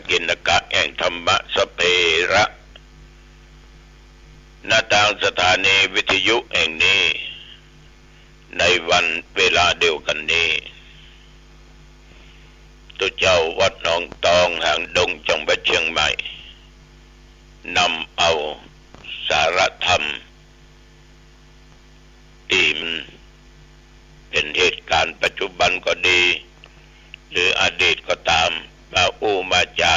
กิณกะแห่งธรรมะสเประณทางสถานีวิทยุแห่งนี้ในวันเวลาเดียวกันนี้ตัวเจ้าวัดหนองตองหางดงจังหวัดเชียงใหม่นำเอาสารธรรมที่มันเป็นเหตุการณ์ปัจจุบันก็ดีหรืออดีตก็ตามมามาจา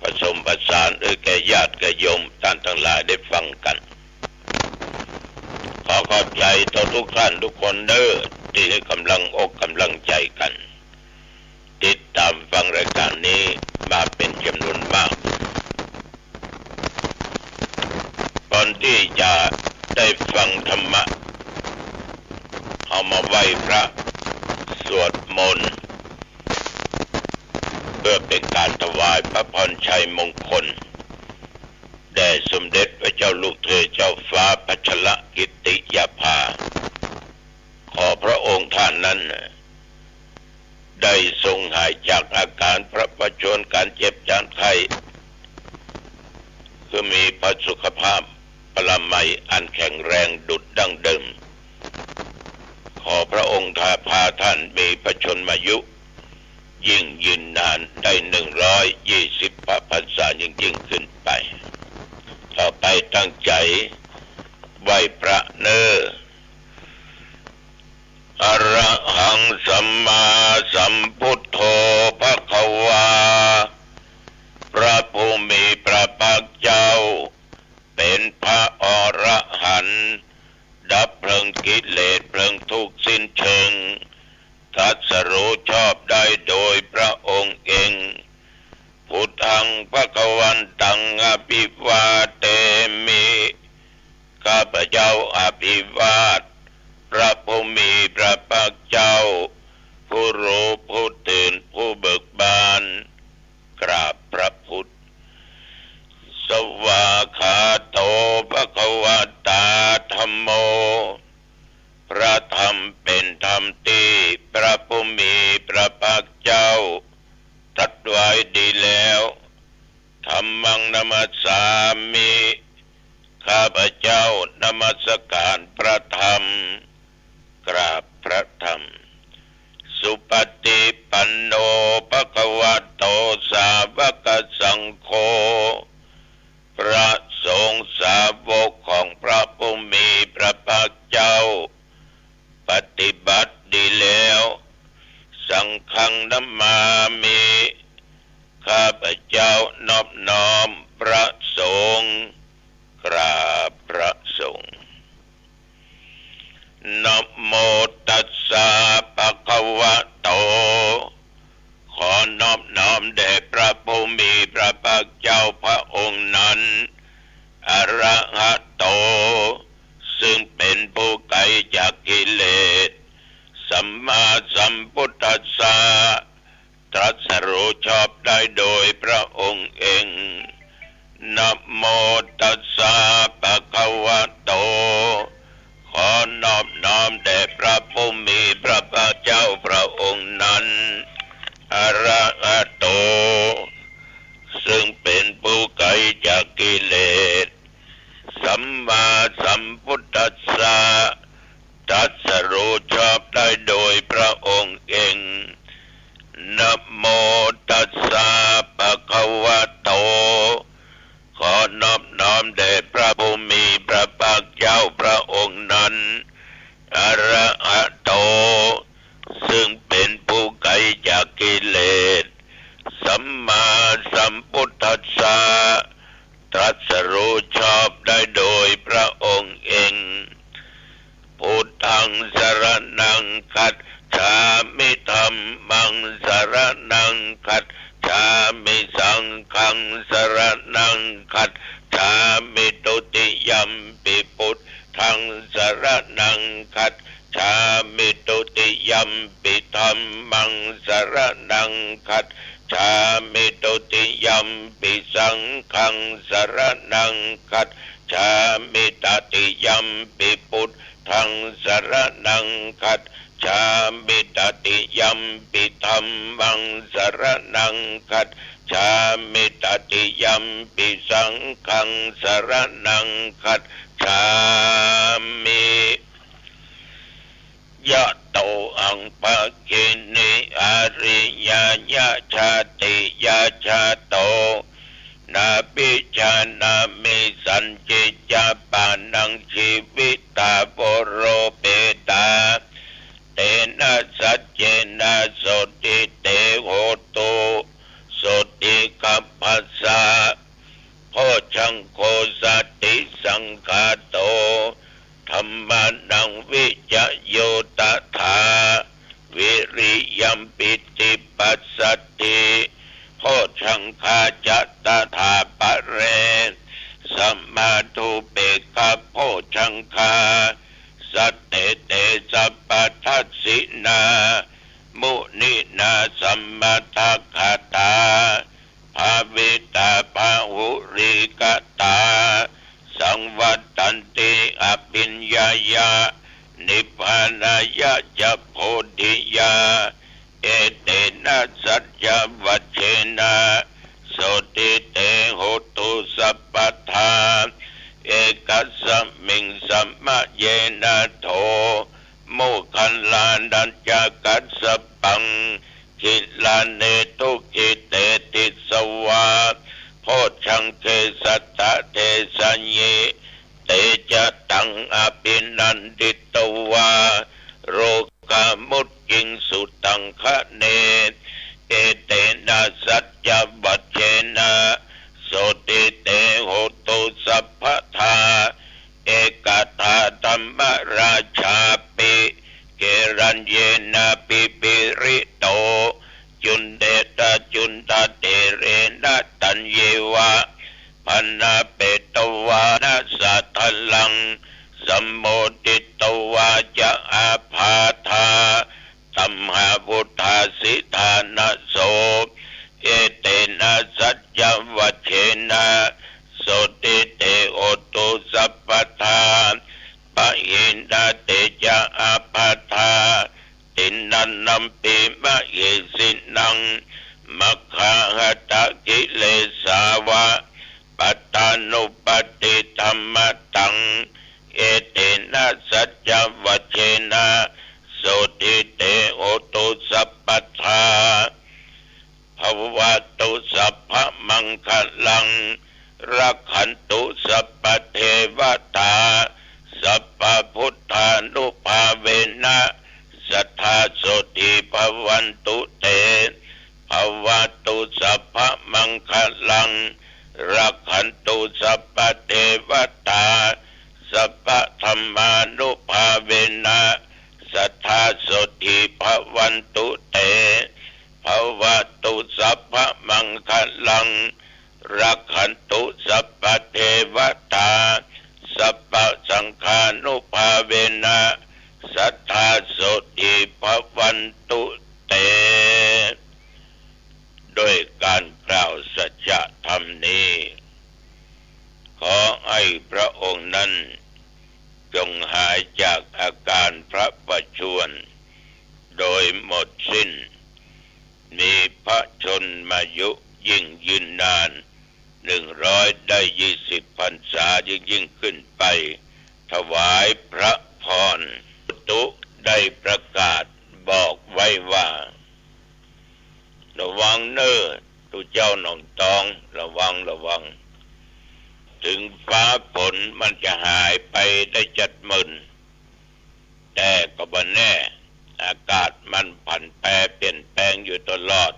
ผสมผสานแก่ญาติแก่โยมท่านทั้งหลายได้ฟังกันขอขอบใจต่อทุกท่านทุกคนเด้อที่ให้กำลังอกกำลังใจกันติดตามฟังรายการนี้มาเป็นจำนวนมากก่อนที่จะได้ฟังธรรมะเอามาไหว้พระสวดมนต์เพื่อเป็นการถวายพระพรชัยมงคลแด่สมเด็จพระเจ้าลูกเธอเจ้าฟ้าพัชรกิติยาภาขอพระองค์ท่านนั้นได้ทรงหายจากอาการพระประชวรการเจ็บจานไข้คือมีพระสุขภาพพละไมอันแข็งแรงดุจดั้งเดิมขอพระองค์พาท่านมีพระชนมายุยิ่งยืนนานได้120 พระพรรษายิ่งขึ้นไปต่อไปตั้งใจไหว้พระเนออะระหังสัมมาสัมพุทโธภควาพระผู้มีพระภาคเจ้าเป็นพระอรหันต์ดับเพลิงกิเลสเพลิงทุกข์สิ้นเชิงตรัสรู้ชอบได้โดยพระองค์เองพุทธังภวันตังอภิวาเทมิข้าพเจ้าอภิวาทพระผู้มีพระภาคเจ้าผู้รู้ผู้ตื่นผู้เบิกบานกราบพระพุทธสวากขาโตภควตาธัมโมพระธรรมเป็นธรรมที่พระผู้มีพระภาคเจ้าตรัสไว้ดีแล้วธัมมังนัมสสามิข้าพเจ้านมัสการพระธรรมกราบพระธรรมสุปฏิปันโนภควโตสาวกสังโฆพระสงฆ์สาวกของพระผู้มีพระภาคเจ้าปฏิบัติดีแล้วสังฆังนัมมามิข้าพเจ้านอบน้อมพระสงฆ์กราบพระสงฆ์นะโมตัสสะภะคะวะโตขอนอบน้อมแด่พระผู้มีพระภาคเจ้าพระองค์นั้นอะระหะโตซึ่งเป็นผู้ไกลจากกิเลสสัมมาสัมพุทธัสสะตรัสรู้ชอบได้โดยพระองค์เองนะโมตัสสะภะคะวะโตขอนอบน้อมแด่พระผู้มีพระภาคเจ้าพระองค์นั้นอะระหะโตซึ่งเป็นผู้ไกลจากกิเลสสัมมาสัมพุทธัสสะตรัสรู้ชอบได้โดยพระองค์เองนะโมตัสสะภะคะวะโตขอนอบน้อมแด่พระผู้มีพระภาคเจ้าพระองค์นั้นอะระหะโตซึ่งเป็นผู้ไกลจากกิเลสสัมมาสัมพุทธัสสะตรัสรู้ชอบได้โดยพระองค์เองพุทธังสรณังคัจฉามิธัมมังสรณังคัจฉามิสังฆังสรณังคัจฉามิตุติยัมปิพุทธังสรณังคัจฉามิตุติยัมปิธัมมังสรณังคัจฉามิตุติยัมปิสังฆังสรณังคัจฉามิตติยัมปิพุทธังสรณังคัจฉ ชามิตติยัมปิธัมมังสรณังคัจฉามิตติยัมปิสังฆังสรณังคัจฉามิยะโตอังภคินิอริยญาชาติยาชาโตนาปิชานามิสัญจิจาปานังชีวิตาโปโรเปตาเตนะสัจเจนะโสติเตโหตุโสติกัปปัสสะโพชังโคสติสังฆาโตธัมมานังวิจโยตถาวิริยัมปิติปัสสติโพชังคาจัตถาปะเรสัมมาทุเปกะโพชังคาสัตเตเตสัพพทัสสินามุนินาสัมมาทัคคตาภาวิตาภาหุริกตาสังวัตตันติอภิญญายานิพพานายะจะโพธิยาเอเตนะสัจจวัชเชนะโสติเตโหตุสัพพทาเอกัสสมิงสัมมะเยนะโทโมคัลลานัญจกัสสปังกิลาเนตุกิเตติสวาโพชังเกสัตตะเทสัญเยเตจะตังอภินันดิตวาโรกามุตกิงสุตังคะเนเอเตนะสัจจวัชเชนะโสติเตโหตุสัพพทาเอกทาธัมมราชาปิเกรัญเยนะปิปิริโตจุนเดตจุนตเตเรนะตัญเยวะพันนาเปตวานะสัทธัลลังสัมโมติตวาจะอาภาธาตัมหาพุทธาสิทานะโสเอเตนะสัจจวัชเชนะโสติเตโอตุสัพพทาปะหินาเตจะอาภาธาตินันนัมปิมะเยสินังมัคคาหตะกิเลสาวะปัตตานุปติธัมมตังเอเตนะสัจจวัชเชนะโสติเตโอตุสัพพทาภวตุสัพพมังคลังรักขันตุสัพพเทวตาสัพพพุทธานุภาเวนะสัทธาโสติภวันตุเตภวตุสัพพมังคลังรักขันตุสัพพเทวตาสัพพธรรมานุภาเวนะสัทธาโสติภวันตุเตภวตุสัพพมังคลังรักขันตุสัพพเทวตาสัพพสังฆานุภาเวนะสัทธาโสติภวันตุเตโดยการกล่าวสัจธรรมนี้ขอให้พระองค์นั้นจงหายจากอาการพระประชวรโดยหมดสิ้นมีพระชนมายุยิ่งยืนนาน120 พรรษายิ่งขึ้นไปถวายพระพรตุได้ประกาศบอกไว้ว่าระวังเน้อตุเจ้าหนองตองระวังถึงฟ้าฝนมันจะหายไปได้70,000แต่ก็บ่แน่อากาศมันผันแปรเปลี่ยนแปลงอยู่ตลอด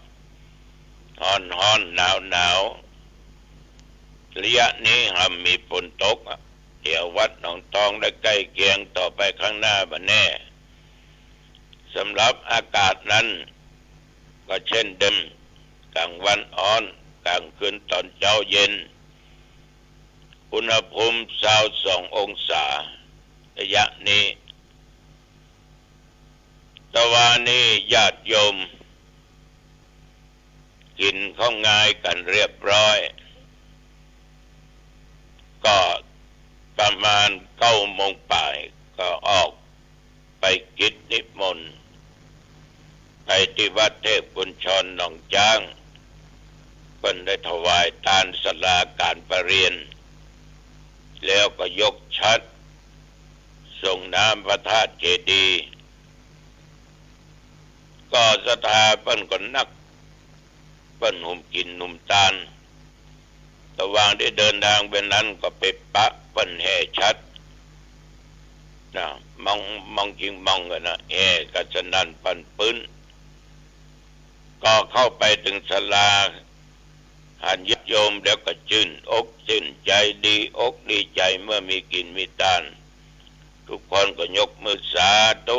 ร้อนหนาวระยะนี้มีฝนตกเที่ยววัดหนองตองได้ใกล้เคียงต่อไปข้างหน้าบ่แน่สำหรับอากาศนั้นก็เช่นเดิมกลางวันร้อนกลางคืนตอนเช้าเย็นอุณหภูมิ22 องศาระยะนี้ตะวันนี้ญาติโยมกินข้าวง่ายกันเรียบร้อยก็ประมาณ9 โมงป่ายก็ออก ไปกิจนิมนต์ไปที่วัดเทพกุญชรหนองจ้างเพิ่นได้ถวายทานศาลาการประเรียนแล้วก็ยกชัดส่งน้ำพระธาตุเจดีย์ก็ศรัทธาเพิ่นก็นักเพิ่นหุ่มกินหุ่มตาลระหว่างได้เดินทางเป็นนั้นก็ไปปะเปิ้นแห่ชัดนะมองจริงมองกันนะแห่กันสนั่นปั่นปื้นก็เข้าไปถึงศาลาหันญาติโยมแล้วก็ชื่นอกชื่นใจดีอกดีใจเมื่อมีกินมีทานทุกคนก็ยกมือสาธุ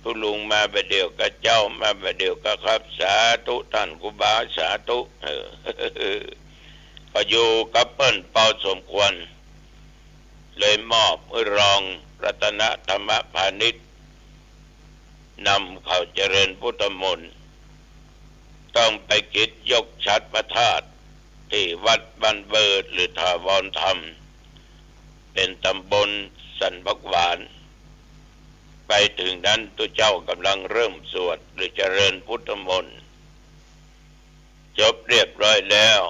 ทุลุงมาประเดี๋ยวกับเจ้ามาประเดี๋ยวกับครับสาธุท่านครูบาสาธุก็อยู่กับเปิ้นเป่าสมควรเลยมอบรองรัตนธรรมพาณิชย์นำเข้าเจริญพุทธมนต์ต้องไปกิจยกชัดพระธาตุที่วัดบ้านเบิดหรือถาวรธรรมเป็นตำบลสันพักหวานไปถึงนั้นตัวเจ้ากำลังเริ่มสวดหรือเจริญพุทธมนต์จบเรียบร้อยแล้ว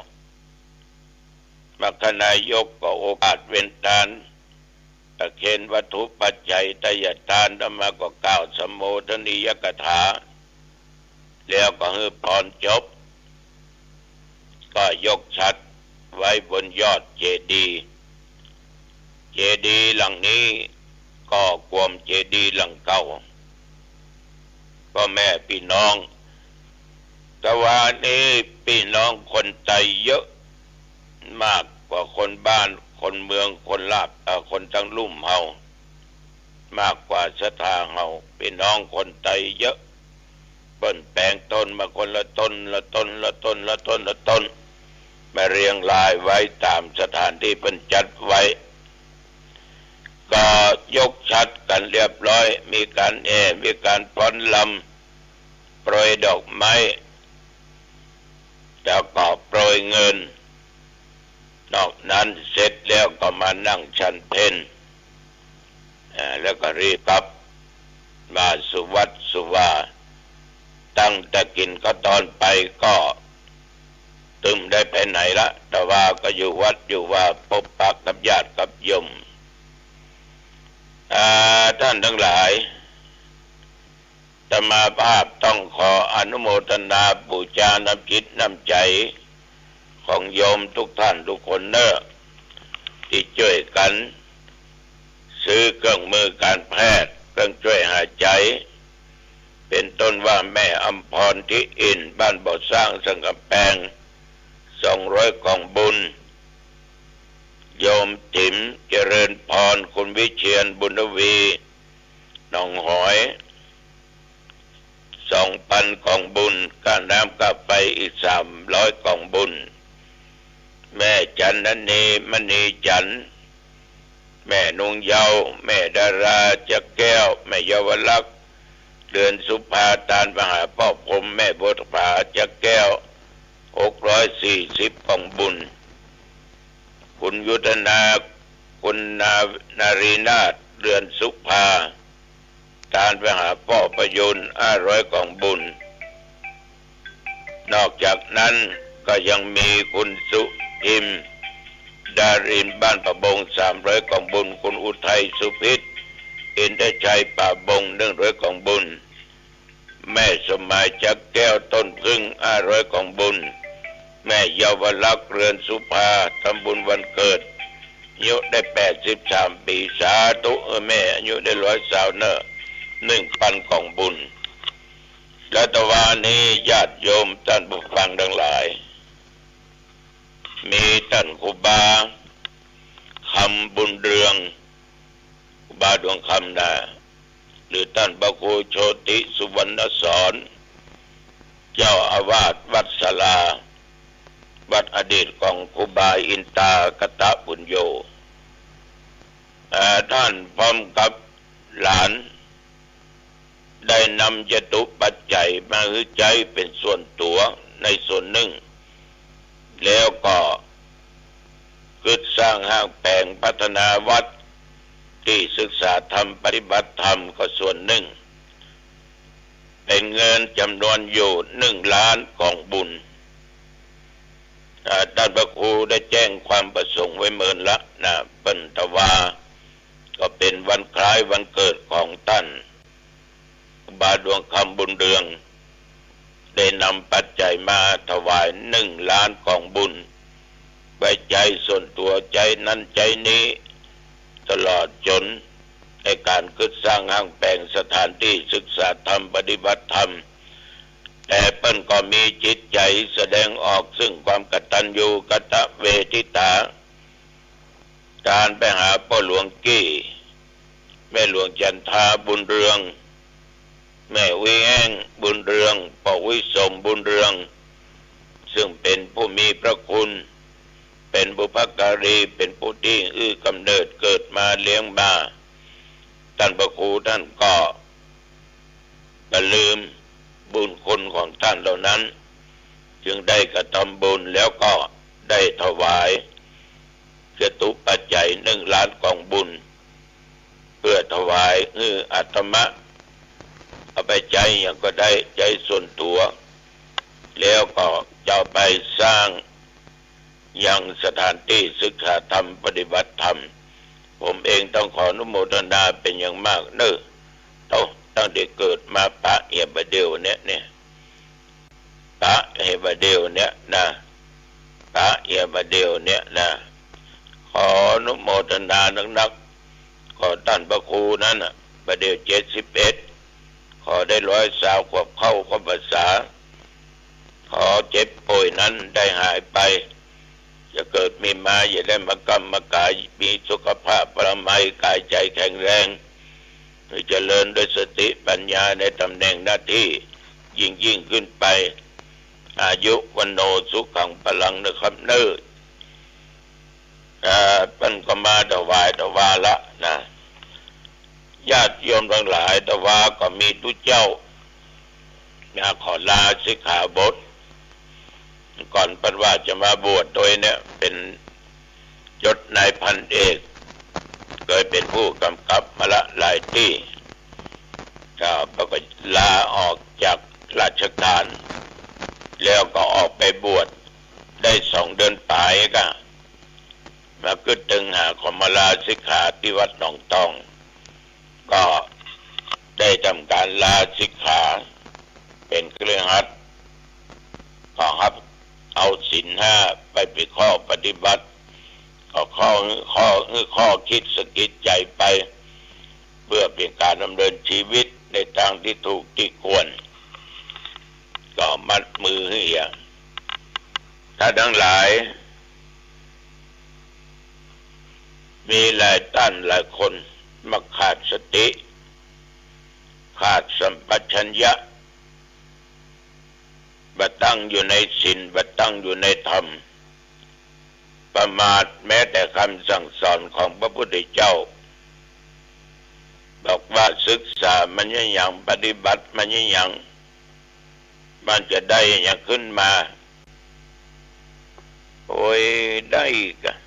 มรรคนายกก็โอกาสเว้นทานตะเคนวัตถุปัจจัยทายทานธรรมะก็กล่าวสมโภชนียกถาแล้วก็ให้พรจบก็ยกชัดไว้บนยอดเจดีย์เจดีย์หลังนี้ก็กวมเจดีย์หลังเก่าพ่อแม่พี่น้องแต่ว่านี้พี่น้องคนใจเยอะมากกว่าคนบ้านคนเมืองคนลาบคนทั้งลุ่มเฮามากกว่าศรัทธาเฮาพี่น้องคนใจเยอะเปิ้นแปลงต้นมาคนละต้นละต้นละต้นละต้นละต้นมาเรียงรายไว้ตามสถานที่เปิ้นจัดไว้ก็ยกชัดกันเรียบร้อยมีการมีการฟ้อนลำโปรยดอกไม้แล้วก็โปรยเงินนอกนั้นเสร็จแล้วก็มานั่งฉันเพลแล้วก็รีบกลับมาสุวัดสุวาตั้งแต่กินก็ตอนไปก็ตึมได้ไปไหนละแต่ว่าก็อยู่วัดอยู่ว่าพบปะกับญาติกับโยมท่านทั้งหลายธรรมาภาพต้องขออนุโมทนาบูชาน้ำจิตน้ำใจของโยมทุกท่านทุกคนเนอะที่ช่วยกันซื้อเครื่องมือการแพทย์เครื่องช่วยหายใจเป็นต้นว่าแม่อำพรที่อินบ้านบ่อสร้างสังกำแพง200 กล่องบุญโยมติ๋มเจริญพรคุณวิเชียรบุญวีหนองหอย2,000 กล่องบุญค่าน้ำกาไฟอีก300 กล่องบุญแม่จันนีมณีจันแม่นงเยาแม่ดาราจักแก้วแม่เยาวลักษณ์เดือนสุภาตานมหาพ่อผมแม่โบทภาจักแก้ว640 กล่องบุญคุณยุทธนาคุณนารีนาถเดือนสุภาตานมหาพ่อประยุน500 กล่องบุญนอกจากนั้นก็ยังมีคุณสุพิมดารินบ้านประบง300 กล่องบุญคุณอุทัยสุพิษอินทชัยป่าบง100 กล่องบุญแม่สมัยจักแก้วต้นพึ่ง500 กล่องบุญแม่เยาวลักษณ์เรือนสุภาทำบุญวันเกิดอายุได้83 ปีสาธุแม่อายุได้100 สาวเนอะ1,000 กล่องบุญและตะวันนี้ญาติโยมท่านผู้ฟังทั้งหลายมีท่านครูบาคำบุญเรืองครูบาดวงคำนะหรือท่านพระครูโชติสุวรรณสอนเจ้าอาวาสวัดศาลาวัดอดีตของครูบาอินตากตะบุญโยท่านพร้อมกับหลานได้นำจตุปัจจัยมาให้ใจเป็นส่วนตัวในส่วนหนึ่งแล้วก็คิดสร้างห้างแปลงพัฒนาวัด ที่ศึกษาธรรมปฏิบัติธรรมก็ส่วนหนึ่งเป็นเงินจำนวนอยู่1,000,000กองบุญท่านพระครูได้แจ้งความประสงค์ไว้เมินละนะปัญตวาก็เป็นวันคล้ายวันเกิดของท่านบาดวงคำบุญเรืองได้นำปัจจัยมาถวาย1,000,000กองบุญไว้ใจส่วนตัวใจนั้นใจนี้ตลอดจนในการก่อสร้างห้างแปลงสถานที่ศึกษาธรรมปฏิบัติธรรมแต่เปิ้นก็มีจิตใจแสดงออกซึ่งความกตัญญูกตเวทิตาการไปหาพ่อหลวงกี้แม่หลวงจันทาบุญเรืองแม่วิแห้งบุญเรืองพ่อวิสมบุญเรืองซึ่งเป็นผู้มีพระคุณเป็นบุพการีเป็นผู้ที่กำเนิดเกิดมาเลี้ยงมาท่านพระครูท่านก็ลืมบุญคุณของท่านเหล่านั้นจึงได้กระทำบุญแล้วก็ได้ถวายจตุปัจจัย1,000,000กองบุญเพื่อถวายอาตมะเอาไปใจอย่างก็ได้ใจส่วนตัวแล้วก็จะไปสร้างยังสถานที่ศึกษาธรรมปฏิบัติธรรมผมเองต้องขออนุโมทนาเป็นอย่างมากเนอะตั้งแต่เกิดมาปะเอียบเดียวเนี่ยปะเอียบเดียวเนี่ยนะปะเอียบเดียวเนี่ยนะขออนุโมทนานักๆขอท่านพระครูนั้นน่ะประเดี๋ยว71ขอได้120 กว่าเข้าภาษาขอเจ็บป่วยนั้นได้หายไปจะเกิดมีมาอย่าได้มากรรมมากายมีสุขภาพปรมัยกายใจแข็งแรงเจริญด้วยสติปัญญาในตำแหน่งหน้าที่ยิ่งขึ้นไปอายุวันโนสุขังพลังนะครับเนื้อเป็นก็มาถวายถวาละนะญาติโยมทั้งหลายถวาก็มีทุกเจ้าขอลาสิกขาบทก่อนปัญว่าจะมาบวชโดยเนี่ยเป็นยศนายพันเอกเคยเป็นผู้กำกับมาละหลายที่ก็ลาออกจากราชการแล้วก็ออกไปบวชได้2 เดือนปลายก็มาก็ตึงหาขอมาลาสิกขาที่วัดหนองตองก็ได้ทำการลาสิกขาเป็นเครือขัดก็ครับเอาศีล 5ไปเป็นข้อปฏิบัติก็ข้อคิดสะกิดใจไปเพื่อเป็นการดำเนินชีวิตในทางที่ถูกที่ควรก็มัดมือให้อย่างถ้าทั้งหลายมีหลายท่านหลายคนมาขาดสติขาดสัมปชัญญะบัดตั้งอยู่ในศีลบัดตั้งอยู่ในธรรมประมาทแม้แต่คำสั่งสอนของพระพุทธเจ้าบอกว่าศึกษามันยังปฏิบัติมันยังมันจะได้อย่างขึ้นมาโอ้ยได้กัน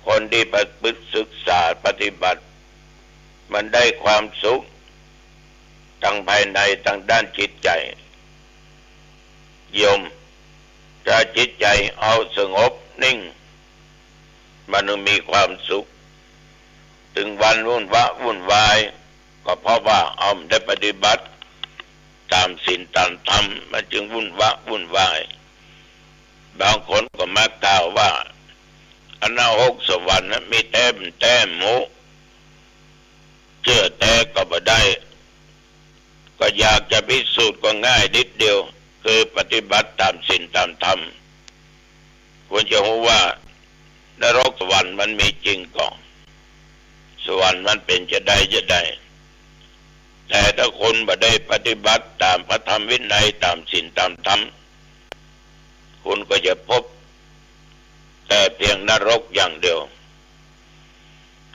คนที่ปฏิบัติศึกษาปฏิบัติมันได้ความสุขทั้งภายในทั้งด้านจิตใจโยมถ้าจิตใจเอาสงบนิ่งมันมีความสุขถึงวันวุ่นวายก็เพราะว่าเอาได้ปฏิบัติตามศีลตามธรรมมันจึงวุ่นวายบางคนก็มากล่าวว่าอนรกสวรรค์มีแต้มหมูเชื่อแต่ก็บ่ได้ก็อยากจะพิสูจน์ก็ง่ายนิดเดียวคือปฏิบัติตามศีลตามธรรมควรจะรู้ว่านรกสวรรค์มันมีจริงก่อนสวรรค์มันเป็นจะได้แต่ถ้าคนบ่ได้ปฏิบัติตามพระธรรมวินัยตามศีลตามธรรมคุณก็จะพบแต่เพียงนรกอย่างเดียว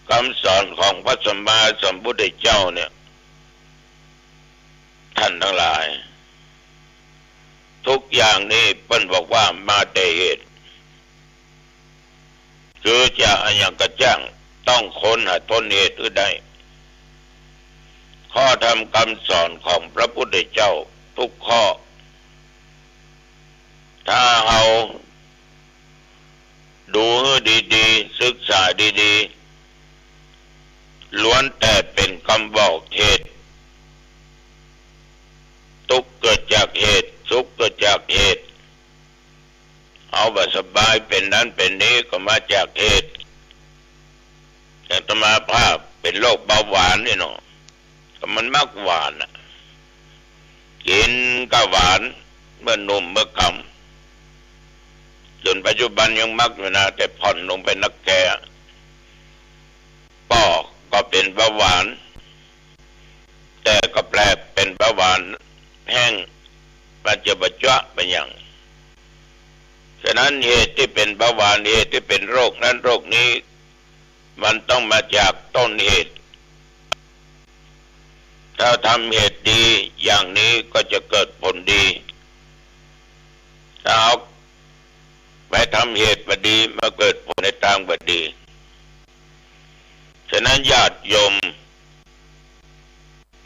คำสอนของพระสัมมาสัมพุทธเจ้าเนี่ยท่านทั้งหลายทุกอย่างนี้เปิ้นบอกว่ามาแต่เหตุคือจะอย่างกระจ่าง ต้องค้นหาต้นเหตุได้ข้อธรรมคำสอนของพระพุทธเจ้าทุกข้อถ้าเราดูให้ดีๆศึกษาดีๆล้วนแต่เป็นคำบอกเหตุทุกข์เกิดจากเหตุสุขเกิดจากเหตุเอาแบบสบายเป็นนั้นเป็นนี้ก็มาจากเหตุแต่อาตมาภาพเป็นโรคเบาหวานนี่เนาะก็มันมักหวานอ่ะกินก็หวานเมื่อหนุ่มเมื่อกำจนปัจจุบันยังมักอยู่นะแต่ผ่อนลงไปนักแก่ป่อก็เป็นเบาหวานแต่ก็แปลเป็นเบาหวานแห้งปัจจุบันจ้ะเป็นอย่างฉะนั้นเหตุที่เป็นเบาหวานเหตุที่เป็นโรคนั้นโรคนี้มันต้องมาจากต้นเหตุถ้าทำเหตุดีอย่างนี้ก็จะเกิดผลดีถ้าเอาไปทำเหตุบดีมาเกิดผลในทางบดีฉะนั้นญาติโยม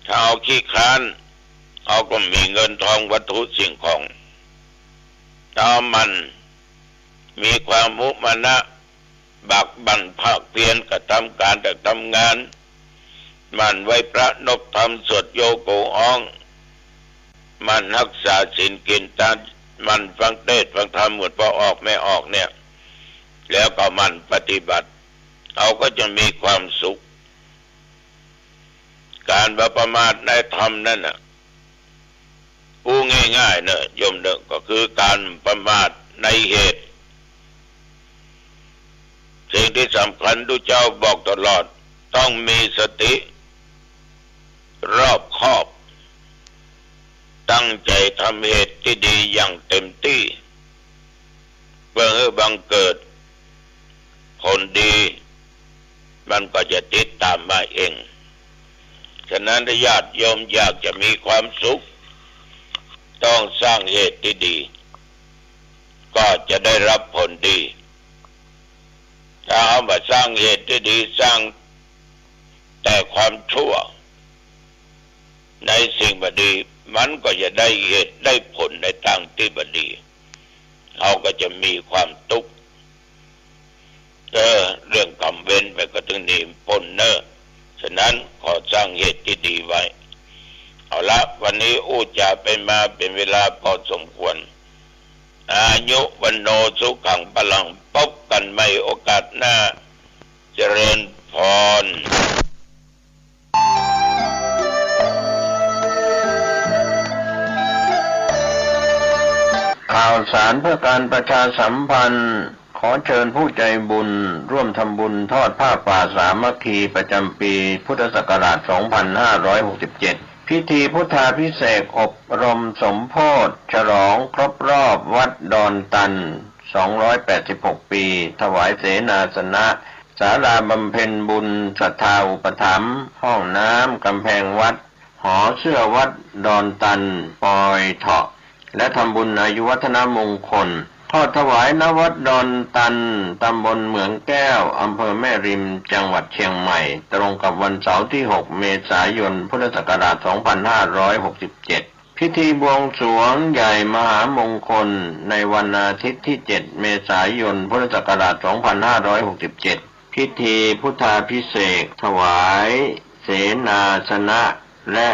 ถ้าเอาขี้ค้านเอาก็มีเงินทองวัตถุสิ่งของถ้ามันมีความมุมานะบักบั่นภาคเพียรกระทำการแต่ทำงานมันไว้พระนบธรรมสวดโยโกอ้องมันรักษาศีลกินทานมันฟังเทศน์ฟังธรรมหมดพอออกไม่ออกเนี่ยแล้วก็มันปฏิบัติเขาก็จะมีความสุขการประมาทในธรรมนั่นน่ะพูดง่ายๆเนอะโยมเนอะก็คือการประมาทในเหตุสิ่งที่สำคัญทุกเจ้าบอกตลอดต้องมีสติรอบคอบตั้งใจทำเหตุที่ดีอย่างเต็มที่เพื่อให้บังเกิดผลดีมันก็จะติดตามมาเองฉะนั้นถ้าญาติโยมอยากจะมีความสุขต้องสร้างเหตุที่ดีก็จะได้รับผลดีถ้าเอามาสร้างเหตุที่ดีสร้างแต่ความชั่วในสิ่งบดีมันก็จะได้เหตุได้ผลในทางที่บดีเขาก็จะมีความทุกข์เรื่องกรรมเวรไปก็ถึงนี้พ้นเนอะฉะนั้นขอสร้างเหตุที่ดีไว้เอาละวันนี้อู้จาไปมาเป็นเวลาพอสมควรอายุวันโนสุขังพลังพบกันใหม่โอกาสหน้าเจริญพรข่าวสารเพื่อการประชาสัมพันธ์ขอเชิญผู้ใจบุญร่วมทำบุญทอดผ้าป่าสามัคคีประจำปีพุทธศักราช 2567 พิธีพุทธาภิเษกอบรมสมโภชฉลองครบรอบวัดดอนตัน 286 ปี ถวายเสนาสนะศาลาบำเพ็ญบุญศรัทธาอุปถัมภ์ห้องน้ำกำแพงวัดหอเสื้อวัดดอนตันปอยเถาะและทำบุญอายุวัฒนมงคลทอดถวายณวัดดอนตันตำบลเหมืองแก้วอำเภอแม่ริมจังหวัดเชียงใหม่ตรงกับวันเสาร์ที่ 6 เมษายน พุทธศักราช 2567 พิธีบวงสรวงใหญ่มหามงคลในวันอาทิตย์ที่ 7 เมษายน พุทธศักราช 2567 พิธีพุทธาภิเษกถวายเสนาสนะและ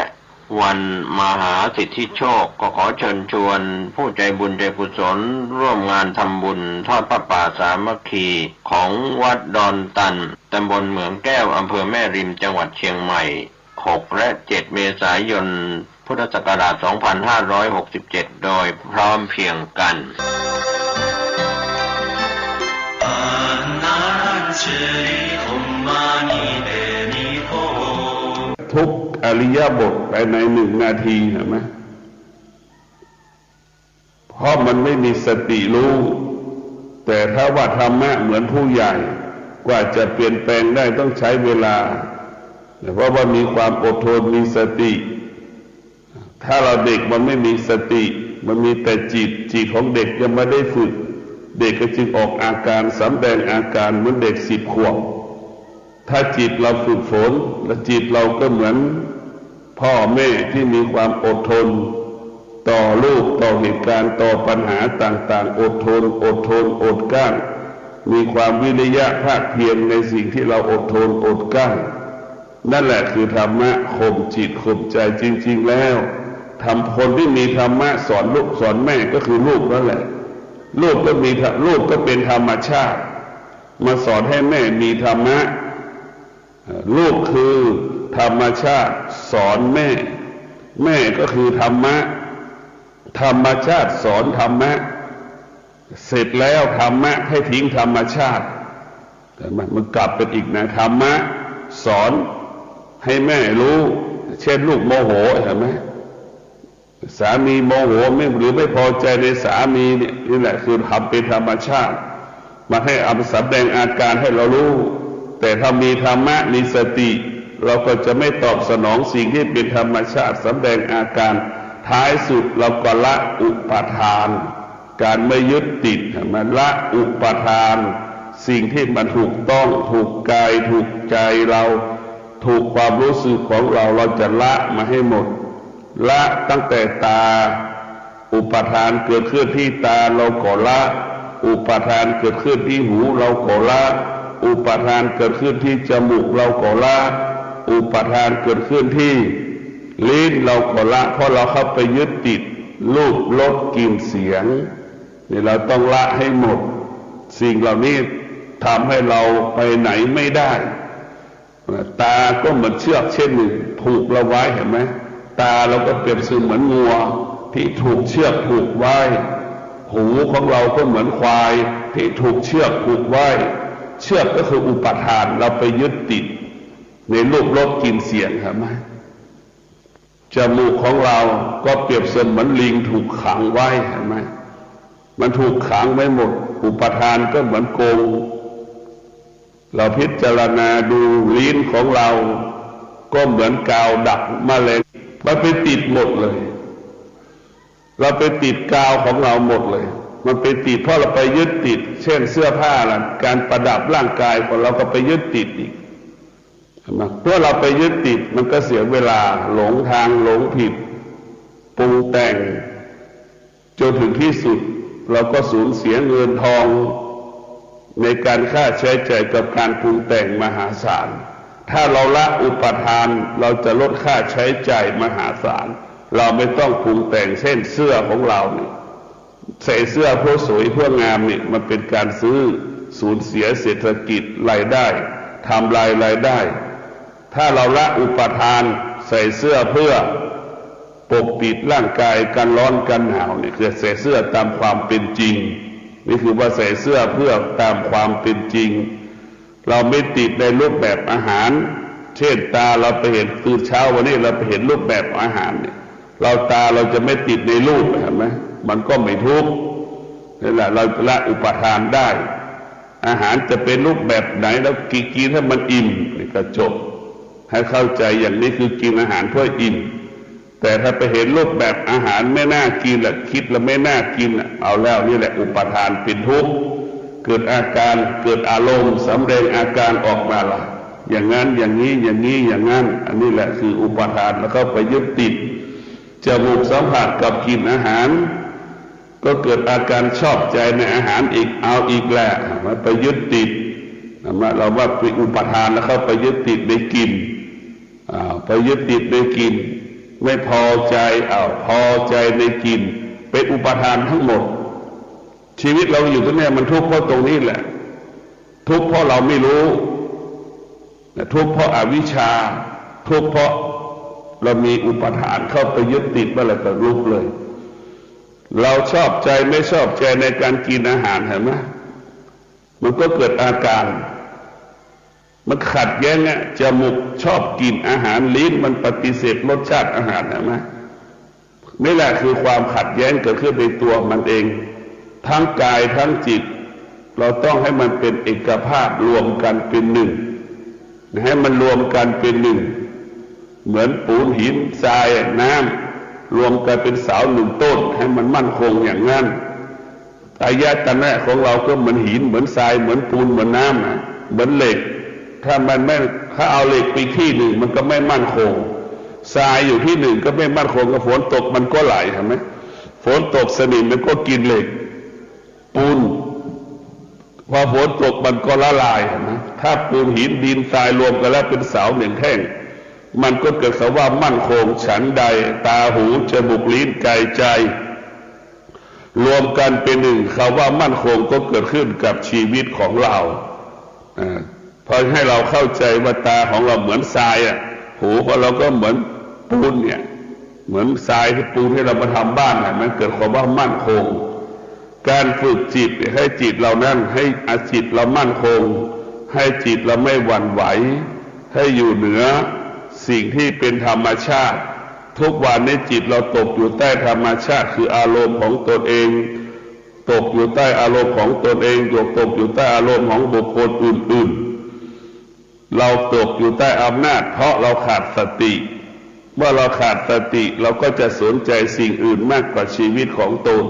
วันมหาสิทธิโชคก็ขอเชิญชวนผู้ใจบุญใจกุศลร่วมงานทำบุญทอดผ้าป่าสามัคคีของวัดดอนตันตำบลเหมืองแก้วอำเภอแม่ริมจังหวัดเชียงใหม่ 6 และ 7 เมษายน พุทธศักราช 2567 โดยพร้อมเพรียงกันทุกอริยบทภายใน1 นาทีเห็นไหมเพราะมันไม่มีสติรู้แต่ถ้าว่าธรรมะเหมือนผู้ใหญ่กว่าจะเปลี่ยนแปลงได้ต้องใช้เวลาเพราะว่ามีความอดทนมีสติถ้าเราเด็กมันไม่มีสติมันมีแต่จิตของเด็กยังไม่ได้ฝึกเด็กก็จึงออกอาการสำแดงอาการเหมือนเด็ก10 ขวบ ถ้าจิตเราฝึกฝนและจิตเราก็เหมือนพ่อแม่ที่มีความอดทนต่อลูกต่อเหตุการณ์ต่อปัญหาต่างๆอดทนอดกลั้นมีความวิริยะภาคเพียรในสิ่งที่เราอดทนอดกลั้นนั่นแหละคือธรรมะข่มจิตข่มใจจริงๆแล้วทำคนที่มีธรรมะสอนลูกสอนแม่ก็คือลูกนั่นแหละลูกก็เป็นธรรมชาติมาสอนให้แม่มีธรรมะลูกคือธรรมชาติสอนแม่ก็คือธรรมะธรรมชาติสอนธรรมะเสร็จแล้วธรรมะให้ทิ้งธรรมชาติแต่มันกลับเป็นอีกนะธรรมะสอนให้แม่รู้เช่นลูกโมโหเห็นไหมสามีโมโหหรือไม่พอใจในสามีเนี่ยนี่แหละคือทำเป็นธรรมชาติมาให้แสดงอาการให้เรารู้แต่ถ้ามีธรรมะมีสติเราก็จะไม่ตอบสนองสิ่งที่เป็นธรรมชาติแสดงอาการท้ายสุดเราก็ละอุปาทานการไม่ยึดติดมันละอุปาทานสิ่งที่มันถูกต้องถูกกายถูกใจเราถูกความรู้สึกของเราจะละมาให้หมดละตั้งแต่ตาอุปาทานเกิดขึ้นที่ตาเราก็ละอุปาทานเกิดขึ้นที่หูเราก็ละอุปาทานเกิดขึ้นที่จมูกเราก็ละอุปาทานเกิดขึ้นที่ลิ้นเราก็ละเพราะเราเข้าไปยึดติดรูปรสกลิ่นเสียงนี่เราต้องละให้หมดสิ่งเหล่านี้ทำให้เราไปไหนไม่ได้ตาก็เหมือนเชือกเช่นหนึ่งผูกเราไว้เห็นไหมตาเราก็เปรียบเสมือนงัวที่ถูกเชือกผูกไว้หูของเราก็เหมือนควายที่ถูกเชือกผูกไว้เชือกก็คืออุปาทานเราไปยึดติดในรูปรสกลิ่นเสียงเห็นไหมจมูกของเราก็เปรียบเสมือนลิงถูกขังไว้เห็นไหมมันถูกขังไว้หมดอุปาทานก็เหมือนโกงเราพิจารณาดูลิ้นของเราก็เหมือนกาวดักแมลงมันไปติดหมดเลยเราไปติดกาวของเราหมดเลยมันไปติดเพราะเราไปยึดติดเช่นเสื้อผ้าล่ะการประดับร่างกายของเราก็ไปยึดติดอีกเมื่อเราไปยึดติดมันก็เสียเวลาหลงทางหลงผิดปรุงแต่งจนถึงที่สุดเราก็สูญเสียเงินทองในการค่าใช้จ่ายกับการปรุงแต่งมหาศาลถ้าเราละอุปทานเราจะลดค่าใช้จ่ายมหาศาลเราไม่ต้องปรุงแต่งเช่นเสื้อของเราเนี่ยใส่เสื้อเพื่อสวยเพื่องามเนี่ยมันเป็นการซื้อสูญเสียเศรษฐกิจรายได้ทำลายรายได้ถ้าเราละอุปทานใส่เสื้อเพื่อปกปิดร่างกายกันร้อนกันหนาวเนี่ยคือใส่เสื้อตามความเป็นจริงนี่คือว่าใส่เสื้อเพื่อตามความเป็นจริงเราไม่ติดในรูปแบบอาหารเช่นตาเราไปเห็นตื่นเช้าวันนี้เราไปเห็นรูปแบบอาหารเนี่ยเราจะไม่ติดในรูปเห็นไหมมันก็ไม่ทุกข์นี่แหละเราละอุปทานได้อาหารจะเป็นรูปแบบไหนแล้วกินให้มันอิ่มนี่ก็จบให้เข้าใจอย่างนี้คือกินอาหารเพื่ออิ่มแต่ถ้าไปเห็นรูปแบบอาหารไม่น่ากินละคิดแล้วไม่น่ากินเอาแล้วนี่แหละอุปทานเป็นทุกข์เกิดอาการเกิดอารมณ์สำแดงอาการออกมาละอย่างนั้นอย่างนี้อย่างนี้อย่างนั้นอันนี้แหละคืออุปทานแล้วก็ไปยึดติดจมูกสัมผัสกับกลิ่นอาหารก็เกิดอาการชอบใจในอาหารอีกเอาอีกแหละมันไปยึดติดเราว่าเป็นอุปทานแล้วเข้าไปยึดติดในกลิ่นไปยึดติดในกลิ่นไม่พอใจพอใจในกลิ่นเป็นอุปทานทั้งหมดชีวิตเราอยู่ตรงนี้มันทุกข์เพราะตรงนี้แหละทุกข์เพราะเราไม่รู้ทุกข์เพราะอวิชชาทุกข์เพราะเรามีอุปทานเข้าไปยึดติดเมื่อไหร่ก็ลุกเลยเราชอบใจไม่ชอบใจในการกินอาหารเห็นไหมมันก็เกิดอาการมันขัดแย้งจมูกชอบกินอาหารลิ้นมันปฏิเสธรสชาติอาหารเห็นไหมนี่แหละคือความขัดแย้งเกิดขึ้นในตัวมันเองทั้งกายทั้งจิตเราต้องให้มันเป็นเอกภาพรวมกันเป็นหนึ่งให้มันรวมกันเป็นหนึ่งเหมือนปูนหินทรายน้ำรวมกันเป็นเสาหนึ่งต้นให้มันมั่นคงอย่างนั้นอายตนะของเราก็เหมือนหินเหมือนทรายเหมือนปูนเหมือนน้ำเหมือนเหล็ก ถ้ามันไม่ถ้าเอาเหล็กไปที่หนึ่งมันก็ไม่มั่นคงทรายอยู่ที่หนึ่งก็ไม่มั่นคงกับฝนตกมันก็ไหลเห็นไหมฝนตกสนิมมันก็กินเหล็กปูนพอฝนตกมันก็ละลายเห็นไหมถ้าปูนหินดินทรายรวมกันแล้วเป็นเสาหนึ่งแท่งมันก็เกิดคำว่ามั่นคงฉันใดตาหูจมูกลิ้นกายใจรวมกันเป็นหนึ่งคำว่ามั่นคงก็เกิดขึ้นกับชีวิตของเราพอให้เราเข้าใจว่าตาของเราเหมือนทรายหูของเราก็เหมือนปูนเนี่ยเหมือนทรายที่ปูนที่เรามาทำบ้านมันเกิดความว่ามั่นคงการฝึกจิตให้จิตเรานั้นให้จิตเรามั่นคงให้จิตเราไม่หวั่นไหวให้อยู่เหนือสิ่งที่เป็นธรรมชาติทุกวันนี้จิตเราตกอยู่ใต้ธรรมชาติคืออารมณ์ของตนเองตกอยู่ใต้อารมณ์ของตนเองตกอยู่ใต้อารมณ์ของบุคคลอื่นๆเราตกอยู่ใต้อำนาจเพราะเราขาดสติเมื่อเราขาดสติเราก็จะสนใจสิ่งอื่นมากกว่าชีวิตของตน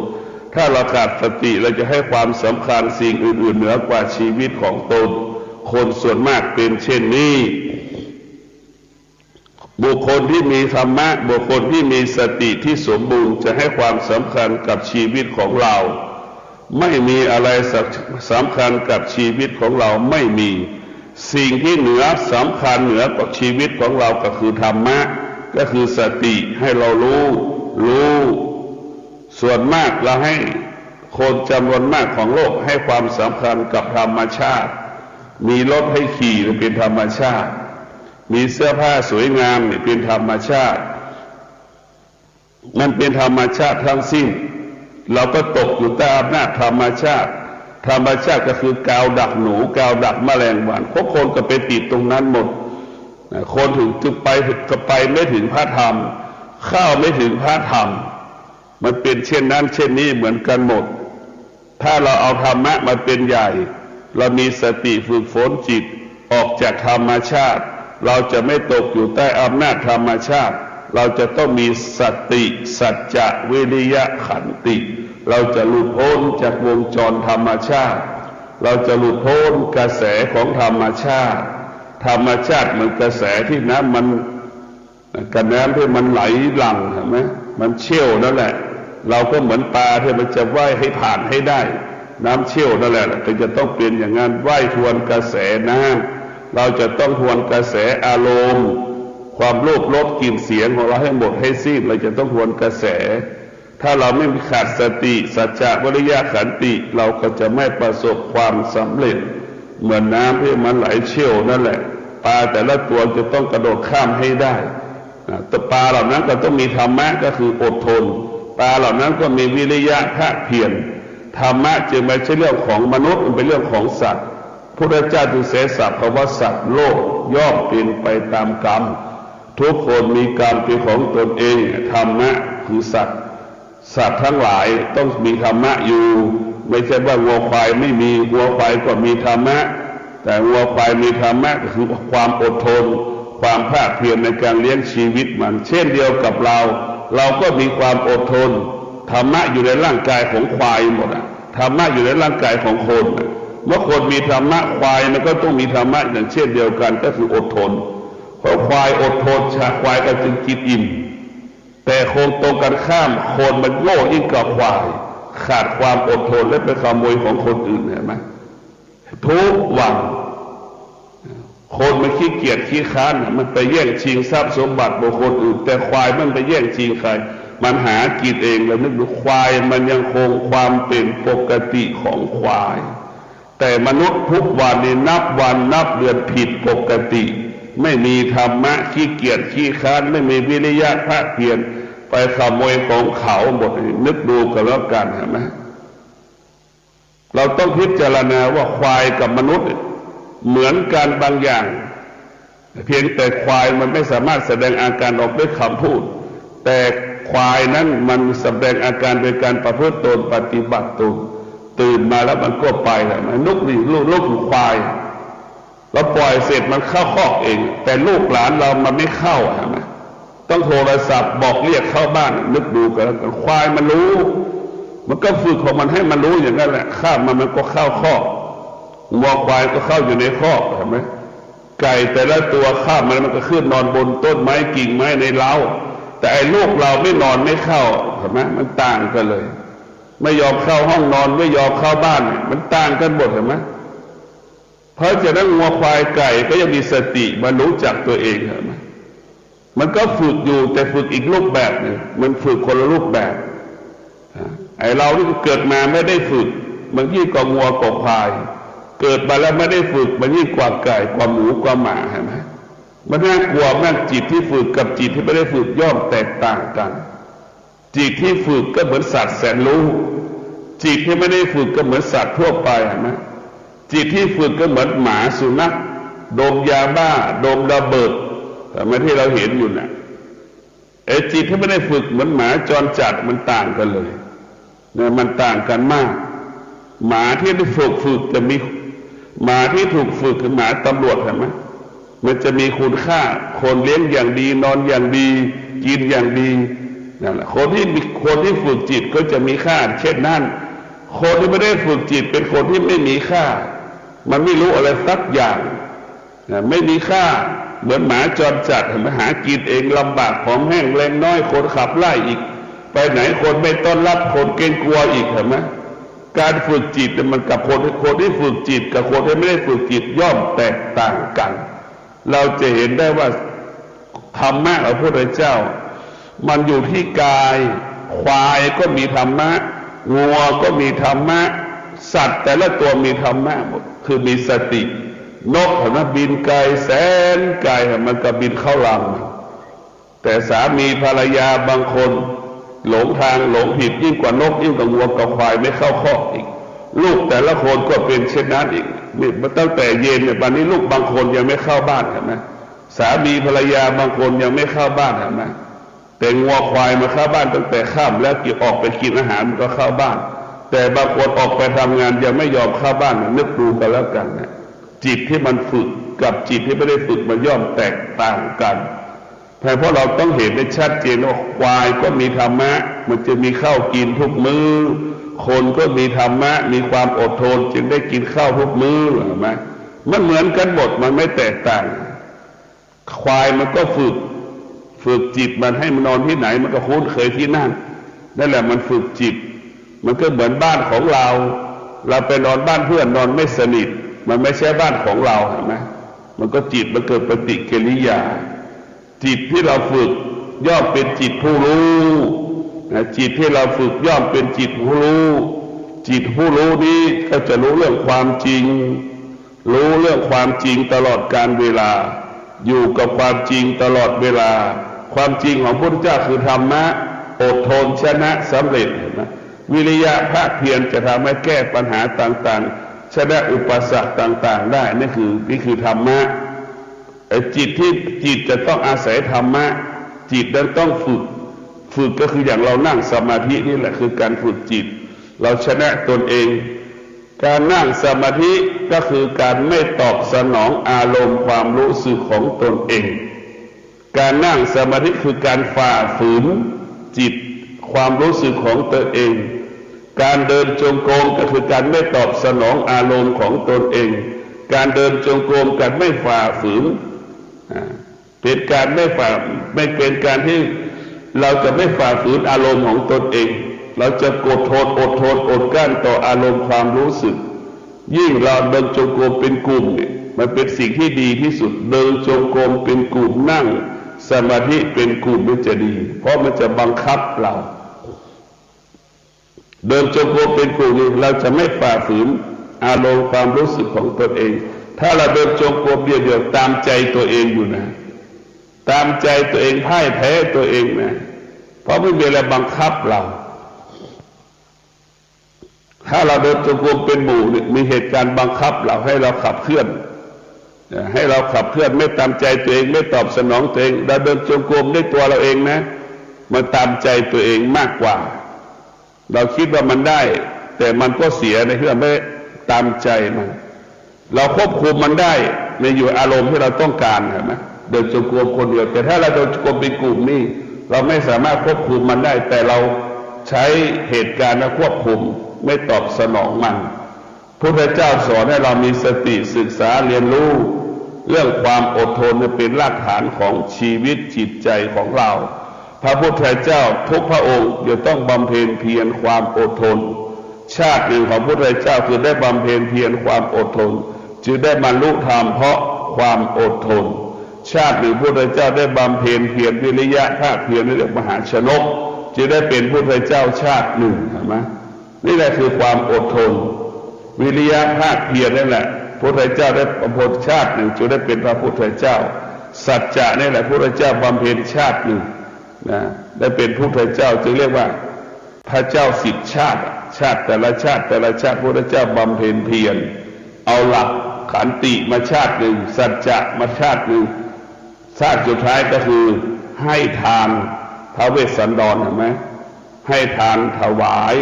ถ้าเราขาดสติเราจะให้ความสำคัญสิ่งอื่นๆเหนือกว่าชีวิตของตนคนส่วนมากเป็นเช่นนี้บุคคลที่มีธรรมะบุคคลที่มีสติที่สมบูรณ์จะให้ความสำคัญกับชีวิตของเราไม่มีอะไรสำคัญกับชีวิตของเราไม่มีสิ่งที่เหนือสำคัญเหนือกว่าชีวิตของเราก็คือธรรมะก็คือสติให้เรารู้ส่วนมากเราให้คนจำนวนมากของโลกให้ความสำคัญกับธรรมชาติมีรถให้ขี่เป็นธรรมชาติมีเสื้อผ้าสวยงามเป็นธรรมชาติมันเป็นธรรมชาติทั้งสิ้นเราก็ตกอยู่ใต้อำนาจธรรมชาติธรรมชาติก็คือกาวดักหนูกาวดักแมลงวันพวกคนก็ไปติดตรงนั้นหมดคนถึงจะไปไม่ถึงพระธรรมเข้าไม่ถึงพระธรรมมันเป็นเช่นนั้นเช่นนี้เหมือนกันหมดถ้าเราเอาธรรมะมาเป็นใหญ่เรามีสติฝึกฝนจิตออกจากธรรมชาติเราจะไม่ตกอยู่ใต้อำนาจธรรมชาติเราจะต้องมีสติสัจจะวิริยะขันติเราจะหลุดพ้นจากวงจรธรรมชาติเราจะหลุดพ้นกระแสของธรรมชาติธรรมชาติเหมือนกระแสที่น้ำมันกระน้ำที่มันไหลหลั่งเห็นไหมมันเชี่ยวนั่นแหละเราก็เหมือนปลาที่มันจะว่ายให้ผ่านให้ได้น้ำเชี่ยวนั่นแหละก็จะต้องเป็นอย่างนั้นว่ายทวนกระแสน้ำเราจะต้องทวนกระแสอารมณ์ความโลภลดกลิ่นเสียงของเราให้หมดให้สิ้นเราจะต้องทวนกระแสถ้าเราไม่มีขาดสติสัจจะวิริยะขันติเราก็จะไม่ประสบความสำเร็จเหมือนน้ำที่มันไหลเชี่ยวนั่นแหละปลาแต่ละตัวจะต้องกระโดดข้ามให้ได้แต่ปลาเหล่านั้นก็ต้องมีธรรมะก็คืออดทนปลาเหล่านั้นก็มีวิริยะภาคเพียรธรรมะจึงไม่ใช่เรื่องของมนุษย์มันเป็นเรื่องของสัตว์พุทธเจ้าจึงเสศัพท์คำว่าสัตว์โลกย่อมเป็นไปตามกรรมทุกคนมีกรรมเป็นของตนเองธรรมะคือสัตว์ทั้งหลายต้องมีธรรมะอยู่ไม่ใช่ว่าวัวควายไม่มีวัวควายก็มีธรรมะแต่วัวควายมีธรรมะก็คือความอดทนความภาคเพียรในการเลี้ยงชีวิตมันเช่นเดียวกับเราก็มีความอดทนธรรมะอยู่ในร่างกายของควายหมดธรรมะอยู่ในร่างกายของคนเมื่อคนมีธรรมะควายมันก็ต้องมีธรรมะอย่างเช่นเดียวกันก็คืออดทนเพราะควายอดทนควายก็จึงกินอิ่มแต่คนตรงกันข้ามคนมันโง่ยิ่งกว่าควายขาดความอดทนและไปขโมยของคนอื่นเห็นไหมทุกวันคนมันขี้เกียจขี้ค้านมันไปแย่งชิงทรัพย์สมบัติบุคคลอื่นแต่ควายมันไปแย่งชิงใครมันหากินเองแล้วนึกดูควายมันยังคงความเป็นปกติของควายแต่มนุษย์ทุกวันนี้นับวันนับเดือนผิดปกติไม่มีธรรมะขี้เกียจขี้ค้านไม่มีวิริยะภาคเพียรไปขโมยของเขาหมดนึกดูกันแล้วกันเห็นไหมเราต้องพิจารณาว่าควายกับมนุษย์เหมือนกันบางอย่างเพียงแต่ควายมันไม่สามารถแสดงอาการออกด้วยคำพูดแต่ควายนั้นมันแสดงอาการโดยการประพฤติตนปฏิบัติตนตื่นมาแล้วมันก็ไปแหละมันลูกควายเราปล่อยเสร็จมันเข้าคอกเองแต่ลูกหลานเรามันไม่เข้าใช่ไหมต้องโทรศัพท์บอกเรียกเข้าบ้านนึกดูกันแล้วกันควายมันรู้มันก็ฝึกของมันให้มันรู้อย่างนั้นแหละข้ามมันก็เข้าคอกวัวควายก็เข้าอยู่ในคอกเห็นไหม ไก่แต่ละตัวข้ามมันก็ขึ้นนอนบนต้นไม้กิ่งไม้ในเล้าแต่ไอ้ลูกเราไม่นอนไม่เข้าเห็นไหมมันต่างกันเลยไม่ยอมเข้าห้องนอนไม่ยอมเข้าบ้านมันต่างกันหมดเห็นไหมเพราะฉะนั้นวัวควายไก่ก็ยังมีสติมารู้จักตัวเองเห็นไหมมันก็ฝึกอยู่แต่ฝึกอีกรูปแบบหนึ่งมันฝึกคนละรูปแบบไอ้เราที่เกิดมาไม่ได้ฝึกมันยิ่งกว่าวัวกว่าควายเกิดมาแล้วไม่ได้ฝึกมันยิ่งกว่าไก่กว่าหมูกว่าหมาเห็นไหมมันน่ากลัวมากจิตที่ฝึกกับจิตที่ไม่ได้ฝึกย่อมแตกต่างกันจิตที่ฝึกก็เหมือนสัตว์แสนรู้จิตที่ไม่ได้ฝึกก็เหมือนสัตว์ทั่วไปเห็นไหมจิตที่ฝึกก็เหมือนหมาสุนัขดมยาบ้าดมระเบิดแต่ไม่ที่เราเห็นอยู่น่ะจิตที่ไม่ได้ฝึกเหมือนหมาจรจัดมันต่างกันเลยเนี่ยมันต่างกันมากหมาที่ได้ฝึกจะมีหมาที่ถูกฝึกคือหมาตำรวจเห็นไหมมันจะมีคุณค่าคนเลี้ยงอย่างดีนอนอย่างดีกินอย่างดีนั่นแหละคนที่ฝึกจิตก็จะมีค่าเช่นนั้นคนที่ไม่ได้ฝึกจิตเป็นคนที่ไม่มีค่ามันไม่รู้อะไรสักอย่างไม่มีค่าเหมือนหมาจรจัดมาหากินเองลำบากผอมแห้งแรงน้อยคนขับไล่อีกไปไหนคนไม่ต้อนรับคนเกรงกลัวอีกเห็นไหมการฝึกจิตมันกับคนที่ฝึกจิตกับคนที่ไม่ได้ฝึกจิตย่อมแตกต่างกันเราจะเห็นได้ว่าธรรมะของพระพุทธเจ้ามันอยู่ที่กายควายก็มีธรรมะงัวก็มีธรรมะสัตว์แต่ละตัวมีธรรมะหมดคือมีสตินกเห็นไหมบินไกลแสนไกลมันก็บินเข้ารังแต่สามีภรรยาบางคนหลงทางหลงผิดยิ่งกว่านกยิ่งกว่างัวกับควายไม่เข้าคอกอีกลูกแต่ละคนก็เป็นเช่นนั้นอีกนี่ตั้งแต่เย็นเนี่ยวันนี้ลูกบางคนยังไม่เข้าบ้านเห็นไหมสามีภรรยาบางคนยังไม่เข้าบ้านเห็นไหมแต่งัวควายมาเข้าบ้านตั้งแต่ค่ำแล้วออกไปกินอาหารมันก็เข้าบ้านแต่บางคนออกไปทำงานยังไม่ยอมเข้าบ้านนึกดูกันแล้วกันนะจิตที่มันฝึกกับจิตที่ไม่ได้ฝึกมันย่อมแตกต่างกันเพราะเราต้องเห็นได้ชัดเจนว่าควายก็มีธรรมะมันจะมีข้าวกินทุกมื้อคนก็มีธรรมะมีความอดทนจึงได้กินข้าวทุกมื้อเห็นไหมมันเหมือนกันหมดมันไม่แตกต่างควายมันก็ฝึกจิตมันให้มันนอนที่ไหนมันก็คุ้นเคยที่นั่นนั่นแหละมันฝึกจิตมันก็เหมือนบ้านของเราไปนอนบ้านเพื่อนนอนไม่สนิทมันไม่ใช่บ้านของเราเห็นไหมมันก็จิตมันเกิดปฏิกิริยาจิตที่เราฝึกย่อมเป็นจิตผู้รู้จิตที่เราฝึกย่อมเป็นจิตผู้รู้จิตผู้รู้นี้ก็จะรู้เรื่องความจริงรู้เรื่องความจริงตลอดกาลเวลาอยู่กับความจริงตลอดเวลาความจริงของพระพุทธเจ้าคือธรรมะอดทนชนะสำเร็จนะวิริยะภาคเพียรจะทำให้แก้ปัญหาต่างๆชนะอุปสรรคต่างๆได้นี่คือธรรมะจิตที่จิตจะต้องอาศัยธรรมะจิตนั้นต้องฝึกก็คืออย่างเรานั่งสมาธินี่แหละคือการฝึกจิตเราชนะตนเองการนั่งสมาธิก็คือการไม่ตอบสนองอารมณ์ความรู้สึกของตนเองการนั่งสมาธิคือการฝ่าฝืนจิตความรู้สึกของตนเองการเดินจงกรมก็คือการไม่ตอบสนองอารมณ์ของตนเองการเดินจงกรมการไม่ฝ่าฝืนเป็นการไม่เป็นการที่เราจะไม่ฝ่าฝืนอารมณ์ของตนเองเราจะอดทนอดกั้นต่ออารมณ์ความรู้สึกยิ่งเราเดินจงกรมเป็นกลุ่มเนี่ยมันเป็นสิ่งที่ดีที่สุดเดินจงกรมเป็นกลุ่มนั่งสมาธิเป็นกลุ่มมันจะดีเพราะมันจะบังคับเราเดินจงกรมเป็นกลุ่มเราจะไม่ฝ่าฝืนอารมณ์ความรู้สึกของตนเองถ้าเราเดินจงกรมเดียวตามใจตัวเองอยู่นะตามใจตัวเองพ่ายแพ้ตัวเองนะเพราะไม่มีอะไรบังคับเราถ้าเราเดินจงกรมเป็นหมู่มีเหตุการณ์บังคับเราให้เราขับเคลื่อนไม่ตามใจตัวเองไม่ตอบสนองตัวเองเราเดินจงกรมด้วยตัวเราเองนะมันตามใจตัวเองมากกว่าเราคิดว่ามันได้แต่มันก็เสียในที่เราไม่ตามใจมันเราควบคุมมันได้ในอยู่อารมณ์ที่เราต้องการเห็นไหมเดินจงกรมคนเดียวแต่ถ้าเราเดินจงกรมเป็นกลุ่มนี่เราไม่สามารถควบคุมมันได้แต่เราใช้เหตุการณ์มาควบคุมไม่ตอบสนองมันพระพุทธเจ้าสอนให้เรามีสติศึกษาเรียนรู้ เรื่องความอดทนเป็นรากฐานของชีวิตจิตใจของเราพระพุทธเจ้าทุกพระองค์จะต้องบำเพ็ญเพียรความอดทนชาติหนึ่งของพระพุทธเจ้าคือได้บำเพ็ญเพียรความอดทนจึงได้บรรลุธรรมเพราะความอดทนชาติหนึ่งพระพุทธเจ้าได้บำเพ็ญเพียรวิริยะภาคเพียรในเรื่องมหาชนกจึงได้เป็นพระพุทธเจ้าชาติหนึ่งเห็นไหมนี่แหละคือความอดทนวิริยะภาคเพียรนั่นแหละพระพุทธเจ้าได้บำเพ็ญชาติหนึ่งจึงได้เป็นพระพุทธเจ้าสัจจะนี่แหละพระพุทธเจ้าบำเพ็ญชาติหนึ่งนะได้เป็นพระพุทธเจ้าจึงเรียกว่าพระเจ้า10 ชาติชาติแต่ละชาติแต่ละชาติพระพุทธเจ้าบำเพ็ญเพียรเอาหลักขันติมาชาติหนึ่งสัจจะมาชาติหนึ่งชาติสุดท้ายก็คือให้ทานพระเวสสันดรเห็นไหมให้ทานถวาย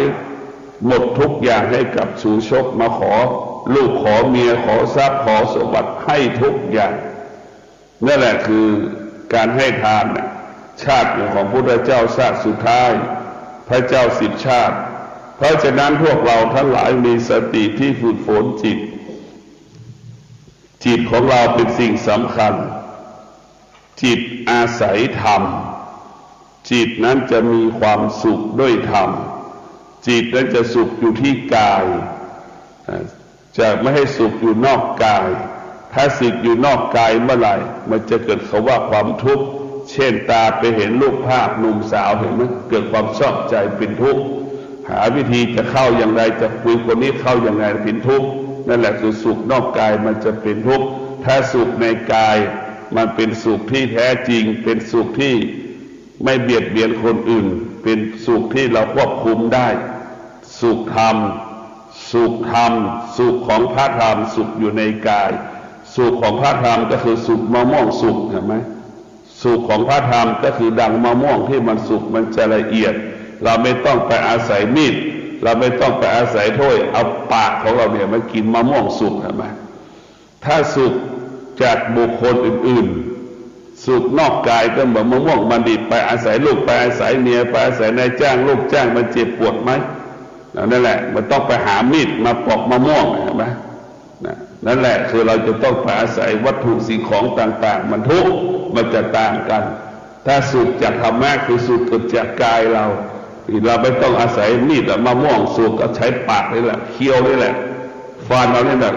หมดทุกอย่างให้กับชูชกมาขอลูกขอเมียขอทรัพย์ขอสมบัติให้ทุกอย่างนั่นแหละคือการให้ทานชาติของพระพุทธเจ้าชาติสุดท้ายพระเจ้า10 ชาติเพราะฉะนั้นพวกเราทั้งหลายมีสติที่ฝึกฝนจิตของเราเป็นสิ่งสำคัญจิตอาศัยธรรมจิตนั้นจะมีความสุขด้วยธรรมจิตนั้นจะสุขอยู่ที่กายจะไม่ให้สุขอยู่นอกกายถ้าสุขอยู่นอกกายเมื่อไหร่มันจะเกิดคำว่าความทุกข์เช่นตาไปเห็นรูปภาพหนุ่มสาวเห็นไหมเกิดความชอบใจเป็นทุกข์หาวิธีจะเข้าอย่างไรจะคุยคนนี้เข้าอย่างไรเป็นทุกข์นั่นแหละคือสุขนอกกายมันจะเป็นทุกข์ถ้าสุขในกายมันเป็นสุขที่แท้จริงเป็นสุขที่ไม่เบียดเบียนคนอื่นเป็นสุขที่เราควบคุมได้สุขธรรมสุขธรรมสุขของพระธรรมสุขอยู่ในกายสุขของพระธรรมก็คือสุขมะม่วงสุขเห็นไหมสุขของพระธรรมก็คือดังมะม่วงที่มันสุกมันจะละเอียดเราไม่ต้องไปอาศัยมีดเราไม่ต้องไปอาศัยถ้วยเอาปากของเราเนี่ยมากินมะม่วงสุกเห็นไหมถ้าสุขจากบุคคลอื่นๆสุขนอกกายก็เหมือนมะม่วงมันดิบไปอาศัยลูกไปอาศัยเมียไปอาศัยนายจ้างลูกจ้างมันเจ็บปวดไหมนั่นแหละมันต้องไปหามีดมาปอกมะม่วงเห็นไหมนั่นแหละคือเราจะต้องไปอาศัยวัตถุสิ่งของต่างๆมันทุกข์มันจะต่างกันถ้าสุขจากธรรมะคือสุขเกิดจากกายเราไม่ต้องอาศัยมีดมะม่วงสุขก็ใช้ปากนี่แหละเคี้ยวนี่แหละฟันเรานี่แหละ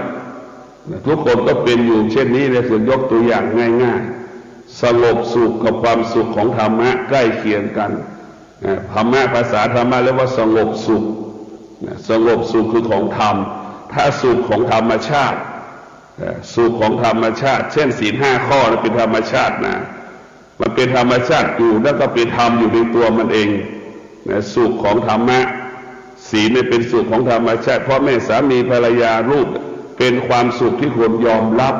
ทุกคนก็เป็นอยู่เช่นนี้เลยส่วนยกตัวอย่างง่ายๆสงบสุขกับความสุขของธรรมะใกล้เคียงกันธรรมะภาษาธรรมะเรียกว่าสงบสุขสงบสุขคือของธรรมถ้าสุขของธรรมชาติสุขของธรรมชาติเช่นศีล5 ข้อเป็นธรรมชาตินะมันเป็นธรรมชาติอยู่แล้วก็เป็นธรรมอยู่ในตัวมันเองสุขของธรรมะศีลเป็นสุขของธรรมชาติพ่อแม่สามีภรรยาลูกเป็นความสุขที่ควรยอมรับ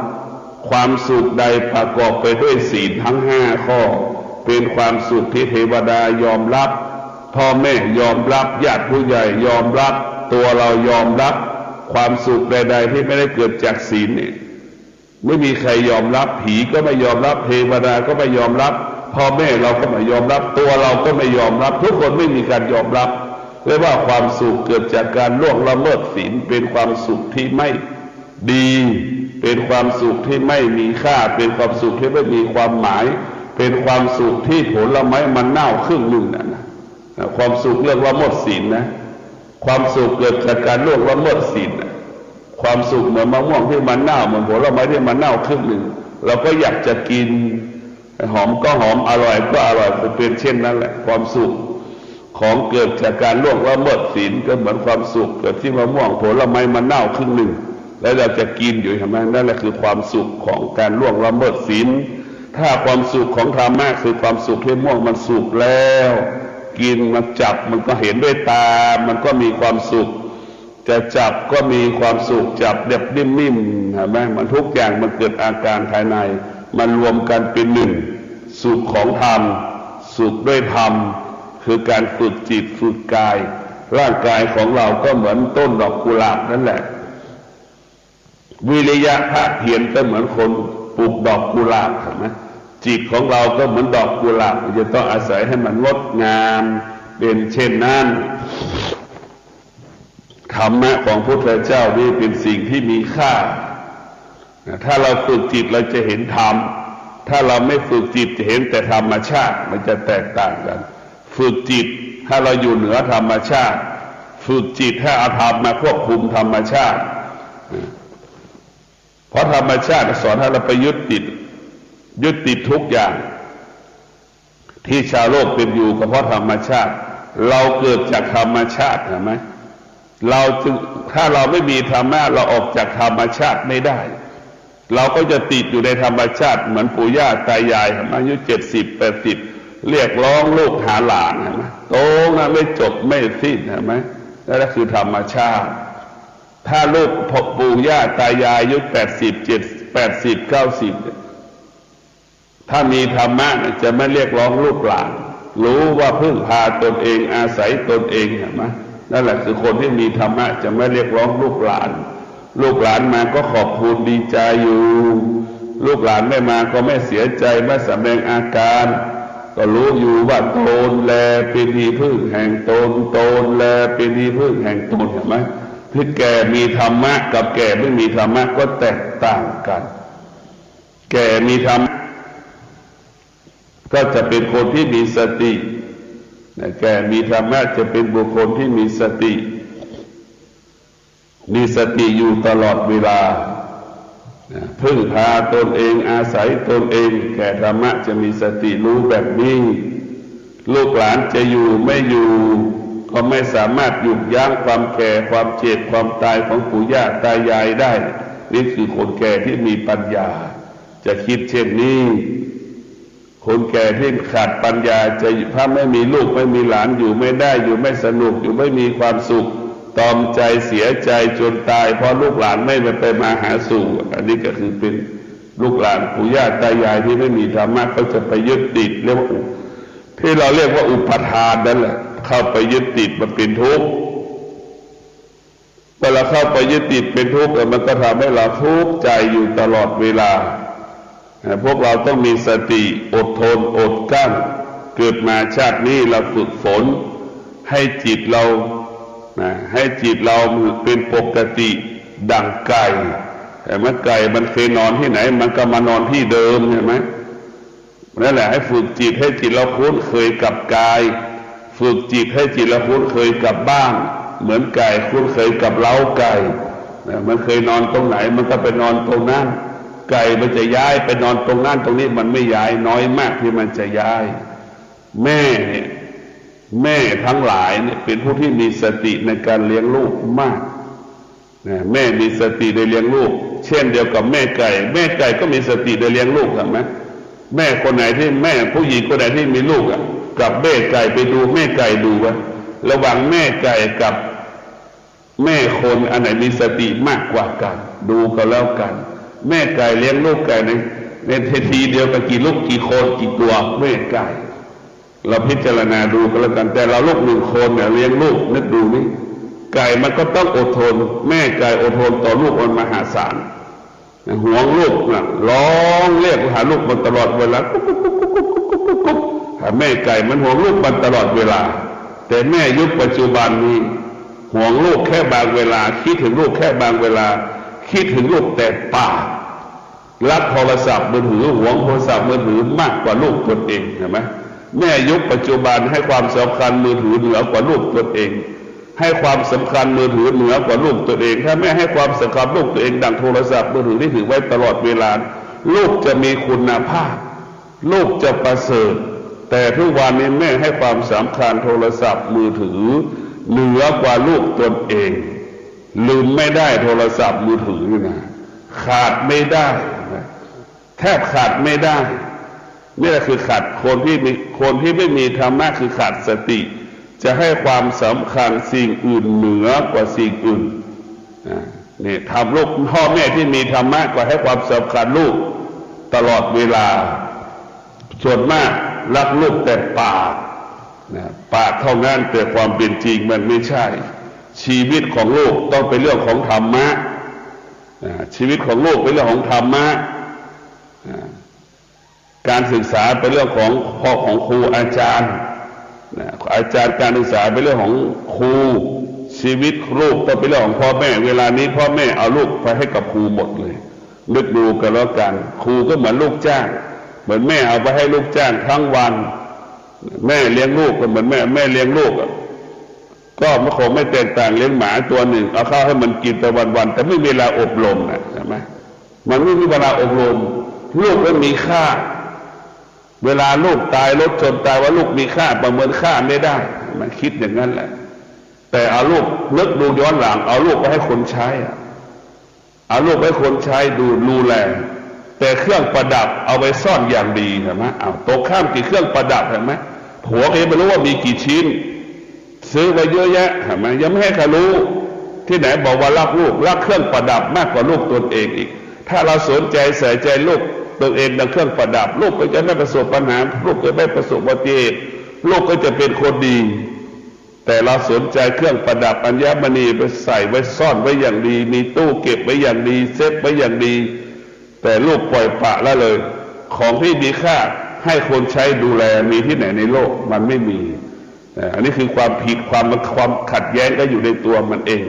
ความสุขใดประกอบไปด้วยศีลทั้ง5 ข้อเป็นความสุขที่เทวดายอมรับพ่อแม่ยอมรับญาติผู้ใหญ่ยอมรับตัวเรายอมรับความสุขใดๆที่ไม่ได้เกิดจากศีลเนี่ยไม่มีใครยอมรับผีก็ไม่ยอมรับเทวดาก็ไม่ยอมรับพ่อแม่เราก็ไม่ยอมรับตัวเราก็ไม่ยอมรับทุกคนไม่มีการยอมรับเรียกว่าความสุขเกิดจากการล่วงละเมิดศีลเป็นความสุขที่ไม่ดีเป็นความสุขที่ไม่มีค่าเป็นความสุขที่ไม่มีความหมายเป็นความสุขที่ผลไม้มันเน่าครึ่งหนึ่งนะความสุขเรื่องละเมิดศีลนะความสุขเกิดจากการล่วงละเมิดศีลความสุขเหมือนมะม่วงที่มันเน่าเหมือนผลไม้ที่มันเน่าครึ่งหนึ่งเราก็อยากจะกินหอมก็หอมอร่อยก็อร่อยเป็นเช่นนั้นแหละความสุขของเกิดจากการล่วงละเมิดศีลก็เหมือนความสุขเกิดที่มะม่วงผลไม้มันเน่าครึ่งหนึ่งแล้วเราจะกินอยู่ทำไมนั่นแหละคือความสุขของการล่วงละเมิดศีลถ้าความสุขของธรรมะคือความสุขที่ม่วงมันสุกแล้วกินมันจับมันก็เห็นด้วยตามันก็มีความสุขจะจับก็มีความสุขจับแบบนิ่มๆเห็นไหมมันทุกอย่างมันเกิดอาการภายในมันรวมกันเป็นหนึ่งสุขของธรรมสุขด้วยธรรมคือการฝึกจิตฝึกกายร่างกายของเราก็เหมือนต้นดอกกุหลาบนั่นแหละวิริยะภาคเพียรก็เหมือนคนปลูกดอกกุหลาบเห็นไหมจิตของเราก็เหมือนดอกกุหลาบจะต้องอาศัยให้มันงดงามเป็นเช่นนั้นธรรมะของพระพุทธเจ้านี่เป็นสิ่งที่มีค่า ถ้าเราฝึกจิตเราจะเห็นธรรมถ้าเราไม่ฝึกจิตจะเห็นแต่ธรรมชาติมันจะแตกต่างกันฝึกจิตถ้าเราอยู่เหนือธรรมชาติฝึกจิตให้เอาธรรมมาควบคุมธรรมชาติเพราะธรรมชาติสอนให้เราไปยึดติดทุกอย่างที่ชาวโลกเป็นอยู่ก็เพราะธรรมชาติเราเกิดจากธรรมชาติเห็นไหมเราจึงถ้าเราไม่มีธรรมะเราออกจากธรรมชาติไม่ได้เราก็จะติดอยู่ในธรรมชาติเหมือนปู่ย่าตายายอายุ70-80เรียกร้องลูกหาหลานเห็นไหมโตนะไม่จบไม่สิ้นเห็นไหมนั่นคือธรรมชาติถ้าลูกปู่ย่าตายายอายุ80-90ถ้ามีธรรมะจะไม่เรียกร้องลูกหลานรู้ว่าพึ่งพาตนเองอาศัยตนเองเห็นไหมนั่นแหละคือคนที่มีธรรมะจะไม่เรียกร้องลูกหลานมาก็ขอบคุณดีใจอยู่ลูกหลานไม่มาก็ไม่เสียใจไม่แสดงอาการก็รู้อยู่ว่าตนแลเป็นที่พึ่งแห่งตนแลเป็นที่พึ่งแห่งตนเห็นไหมที่แก่มีธรรมะกับแก่ไม่มีธรรมะก็แตกต่างกันแก่มีธรรมะก็จะเป็นคนที่มีสติแก่มีธรรมะจะเป็นบุคคลที่มีสติอยู่ตลอดเวลาพึ่งพาตนเองอาศัยตนเองแก่ธรรมะจะมีสติรู้แบบนี้ลูกหลานจะอยู่ไม่อยู่ก็ไม่สามารถหยุดยั้งความแก่ความเจ็บความตายของปู่ย่าตายายได้นี่คือคนแก่ที่มีปัญญาจะคิดเช่นนี้คนแก่ที่ขาดปัญญาจะถ้าไม่มีลูกไม่มีหลานอยู่ไม่ได้อยู่ไม่สนุกอยู่ไม่มีความสุขตอมใจเสียใจจนตายเพราะลูกหลานไม่ไปมาหาสู่อันนี้ก็คือเป็นลูกหลานปู่ย่าตายายที่ไม่มีธรรมะก็จะไปยึดติดเรียกว่าที่เราเรียกว่าอุปทานนั่นแหละเข้าไปยึดติดมันเป็นทุกข์เวลาเข้าไปยึดติดเป็นทุกข์มันก็ทำให้เราทุกข์ใจอยู่ตลอดเวลาพวกเราต้องมีสติอดทนอดกลั้นเกิดมาชาตินี้เราฝึกฝนให้จิตเราเป็นปกติดังไก่แต่เมื่อไก่มันเคยนอนที่ไหนมันก็มานอนที่เดิมใช่ไหมนั่นแหละให้ฝึกจิตให้จิตเราคุ้นเคยกับกายฝึกจิตให้จิตเราคุ้นเคยกับบ้านเหมือนไก่คุ้นเคยกับเล้าไก่มันเคยนอนตรงไหนมันก็ไปนอนตรงนั้นไก่มันจะย้ายไปนอนตรงนั้นตรงนี้มันไม่ย้ายน้อยมากที่มันจะย้ายแม่ทั้งหลายเนี่ยเป็นผู้ที่มีสติในการเลี้ยงลูกมากแม่มีสติในเลี้ยงลูกเช่นเดียวกับแม่ไก่ก็มีสติในเลี้ยงลูกเห็นไหมแม่คนไหนที่แม่ผู้หญิงคนไหนที่มีลูกกับแม่ไก่ไปดูแม่ไก่ดูว่าระหว่างแม่ไก่กับแม่คนอันไหนมีสติมากกว่ากันดูก็แล้วกันแม่ไก่เลี้ยงลูกไก่ในทีเดียวกับกี่ลูกกี่คนกี่ตัวแม่ไก่เราพิจารณาดูก็แล้วกันแต่เราลูกหนึ่งคนเนี่ยเลี้ยงลูกนึกดูนี่ไก่มันก็ต้องอดทนแม่ไก่อดทนต่อลูกมันมหาศาลห่วงลูกร้องเรียกหาลูกมันตลอดเวลาแม่ไก่มันห่วงลูกมันตลอดเวลาแต่แม่ยุคปัจจุบันนี้ห่วงลูกแค่บางเวลาคิดถึงลูกแค่บางเวลาคิดถึงลูกแต่ปากรักโทรศัพท์มือถือหวงโทรศัพท์มือถือมากกว่าลูกตนเองเห็นไหมแม่ยุคปัจจุบันให้ความสำคัญมือถือเหนือกว่าลูกตนเองให้ความสำคัญมือถือเหนือกว่าลูกตนเองถ้าแม่ให้ความสำคัญลูกตัวเองดังโทรศัพท์มือถือที่ถือไว้ตลอดเวลาลูกจะมีคุณภาพลูกจะประเสริฐแต่ทุกวันนี้แม่ให้ความสำคัญโทรศัพท์มือถือเหนือกว่าลูกตนเองลืมไม่ได้โทรศัพท์มือถือนะขาดไม่ได้แทบขาดไม่ได้นี่แหละคือขาดคนที่ไม่มีธรรมะคือขาดสติจะให้ความสำคัญสิ่งอื่นเหนือกว่าสิ่งอื่นนี่ทำลูกพ่อแม่ที่มีธรรมะกว่าให้ความสำคัญลูกตลอดเวลาส่วนมากรักลูกแต่ปากเท่านั้นแต่ความเป็นจริงมันไม่ใช่ชีวิตของลูกต้องเป็นเรื่องของธรรมะชีวิตของลูกเป็นเรื่องของธรรมะการศึกษาเป็นเรื่องของพ่อของครูอาจารย์การศึกษาเป็นเรื่องของครูชีวิตลูกต้องเป็นเรื่องของพ่อแม่เวลานี้พ่อแม่เอาลูกไปให้กับครูหมดเลย นึกดูกันแล้วกันครูก็เหมือนลูกจ้างเหมือนแม่เอาไปให้ลูกจ้างทั้งวันแม่เลี้ยงลูกก็เหมือนแม่เลี้ยงลูกก็มันคงไม่แตกต่างเลี้ยงหมาตัวหนึ่งเอาข้าวให้มันกินแต่วันๆแต่ไม่มีเวลาอบรมนะใช่ไหมมันไม่มีเวลาอบรมลูกไม่มีค่าเวลาลูกตายรถชนตายว่าลูกมีค่าประเมินค่าไม่ได้มันคิดอย่างนั้นแหละแต่เอาลูกนึกดูย้อนหลังเอาลูกไปให้คนใช้เอาลูกให้คนใช้ดูแลแต่เครื่องประดับเอาไปซ่อนอย่างดีเห็นไหมเอาตกข้ามกี่เครื่องประดับเห็นไหมผัวก็ยังไม่รู้ว่ามีกี่ชิ้นซื้อไปเยอะแยะเห็นไหมยังไม่ให้ใครรู้ที่ไหนบอกว่ารักลูกรักเครื่องประดับมากกว่าลูกตนเองอีกถ้าเราสนใจใส่ใจลูกตัวเองในเครื่องประดับลูกก็จะไม่ประสบปัญหาลูกจะไม่ประสบอุบัติเหตุลูกก็จะเป็นคนดีแต่เราสนใจเครื่องประดับอัญมณีไปใส่ไว้ซ่อนไว้อย่างดีมีตู้เก็บไว้อย่างดีเซฟไว้อย่างดีแต่ลูกปล่อยปละละเลยของที่มีค่าให้คนใช้ดูแลมีที่ไหนในโลกมันไม่มีอันนี้คือความผิดความขัดแย้งก็อยู่ในตัวมันเอง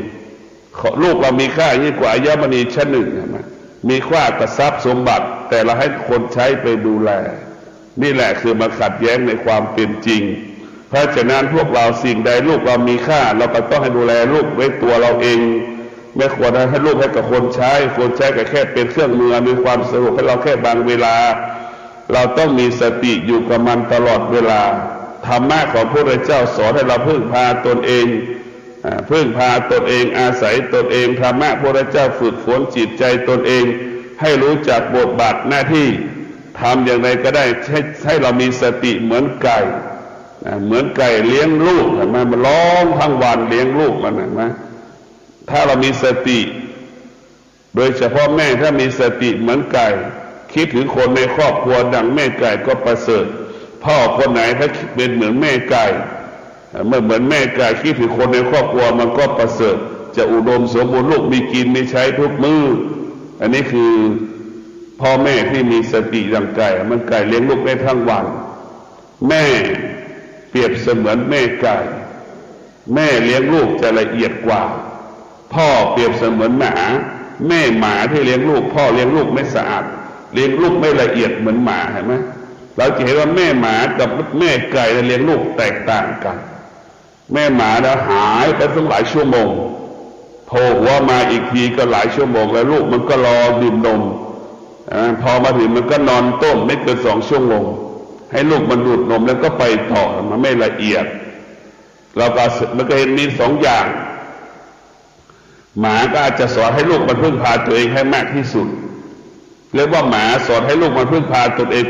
ลูกเรามีค่ายิ่งกว่าอัญมณีชั้นหนึ่งมีค่ากับทรัพย์สมบัติแต่เราให้คนใช้ไปดูแลนี่แหละคือมาขัดแย้งในความเป็นจริงเพราะฉะนั้นพวกเราสิ่งใดลูกเรามีค่าเราก็ต้องให้ดูแลลูกไว้ตัวเราเองไม่ควรให้ลูกให้กับคนใช้คนใช้ก็แค่เป็นเครื่องมือมีความสะดวกให้เราแค่บางเวลาเราต้องมีสติอยู่กับมันตลอดเวลาธรรมะของพระพุทธเจ้าสอนให้เราพึ่งพาตนเองอาศัยตนเองธรรมะพระพุทธเจ้าฝึกฝนจิตใจตนเองให้รู้จักบทบาทหน้าที่ทำอย่างไรก็ได้ให้เรามีสติเหมือนไก่เลี้ยงลูกมันร้องทั้งวันเลี้ยงลูกมันนะถ้าเรามีสติโดยเฉพาะแม่ถ้ามีสติเหมือนไก่คิดถึงคนในครอบครัวดังแม่ไก่ก็ประเสริฐพ่อคนไหนถ้าเป็นเหมือนแม่ไก่เหมือนแม่ไก่คิดถึงคนในครอบครัวมันก็ประเสริฐจะอุดมสมบูรณ์ลูกมีกินมีใช้ทุกมื้ออันนี้คือพ่อแม่ที่มีสติอย่างไก่มันไก่เลี้ยงลูกได้ทั้งวันแม่เปรียบเสมือนแม่ไก่แม่เลี้ยงลูกจะละเอียดกว่าพ่อเปรียบเสมือนหมาแม่หมาที่เลี้ยงลูกพ่อเลี้ยงลูกไม่สะอาดเลี้ยงลูกไม่ละเอียดเหมือนหมาเห็นไหมเราจะเห็นว่าแม่หมากับแม่ไก่เลี้ยงลูกแตกต่างกันแม่หมาแล้วหายไปตั้งหลายชั่วโมงโผล่หัวมาอีกทีก็หลายชั่วโมงแล้วลูกมันก็รอดื่มนมพอมาถึงมันก็นอนต้มไม่เกิน2 ชั่วโมงให้ลูกมันดูดนมแล้วก็ไปต่อมันไม่ละเอียดเราก็มันก็เห็นมี2 อย่างหมาก็อาจจะสอนให้ลูกมันพึ่งพาตัวเองให้มากที่สุดเรียกว่าหมาสอนให้ลูกมันพึ่งพาตนเอง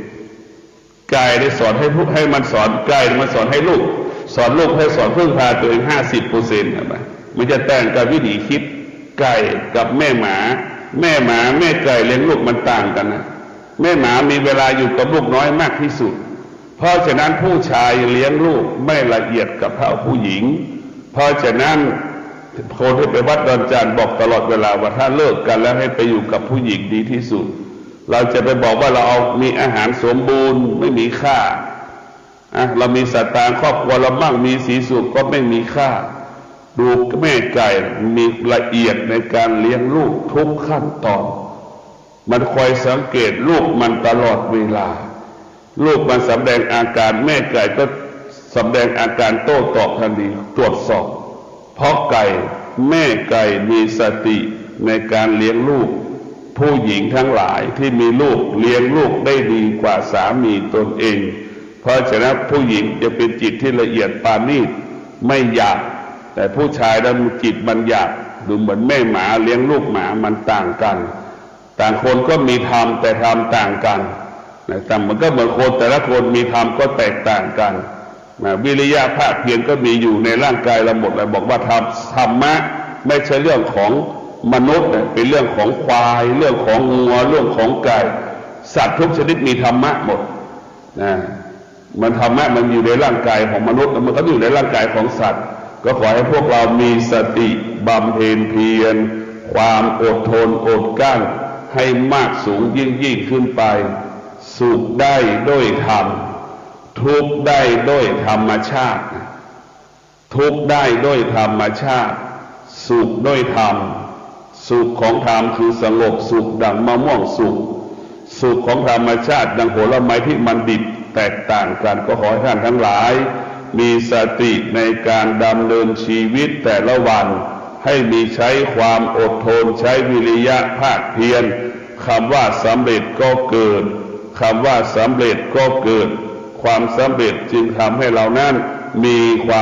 80%ไก่ได้สอนให้มันสอนไก่มันสอนให้ลูกสอนพึ่งพาตัวเอง 50% มันจะแต่งกับวิถีคิดไก่กับแม่หมาแม่ไก่เลี้ยงลูกมันต่างกันนะแม่หมามีเวลาอยู่กับลูกน้อยมากที่สุดเพราะฉะนั้นผู้ชายเลี้ยงลูกไม่ละเอียดกับเท่าผู้หญิงเพราะฉะนั้นคนที่ไปวัดดอนจานบอกตลอดเวลาว่าถ้าเลิกกันแล้วให้ไปอยู่กับผู้หญิงดีที่สุดเราจะไปบอกว่าเราเอามีอาหารสมบูรณ์ไม่มีค่าเรามีสตางค์ครอบครัวเราบ้างมีสีสุขก็ไม่มีค่าดูแม่ไก่มีละเอียดในการเลี้ยงลูกทุกขั้นตอนมันคอยสังเกตลูกมันตลอดเวลาลูกมันแสดงอาการแม่ไก่ก็แสดงอาการโต้ตอบทันทีตรวจสอบเพราะแม่ไก่มีสติในการเลี้ยงลูกผู้หญิงทั้งหลายที่มีลูกเลี้ยงลูกได้ดีกว่าสามีตนเองเพราะฉะนั้นผู้หญิงจะเป็นจิตที่ละเอียดปานนีตไม่หยาบแต่ผู้ชายนั้นจิตมันหยาบดูเหมือนแม่หมาเลี้ยงลูกหมามันต่างกันต่างคนก็มีธรรมแต่ธรรมต่างกันแต่มันก็เหมือนคนแต่ละคนมีธรรมก็แตกต่างกันวิริยะภาคเพียรก็มีอยู่ในร่างกายเราหมดเลยบอกว่าธรรมะไม่ใช่เรื่องของมนุษย์เป็นเรื่องของควายเรื่องของงัวเรื่องของไก่สัตว์ทุกชนิดมีธรรมะหมดมันธรรมะมันอยู่ในร่างกายของมนุษย์มันก็อยู่ในร่างกายของสัตว์ก็ขอให้พวกเรามีสติบำเพ็ญเพียรความอดทนอดกลั้นให้มากสูงยิ่งขึ้นไปสุขได้ด้วยธรรมทุกข์ได้ด้วยธรรมชาติทุกข์ได้ด้วยธรรมชาติสุขด้วยธรรม สุขของธรรมคือสงบสุขดังมะม่วงสุกสุขของธรรมชาติดังผลไม้ที่มันดิบแตกต่างกันก็ขอให้ท่านทั้งหลายมีสติในการดำเนินชีวิตแต่ละวันให้มีใช้ความอดทนใช้วิริยะภาคเพียรคำว่าสำเร็จก็เกิดคำว่าสำเร็จก็เกิดความสำเร็จจึงทำให้เรานั้นมีความ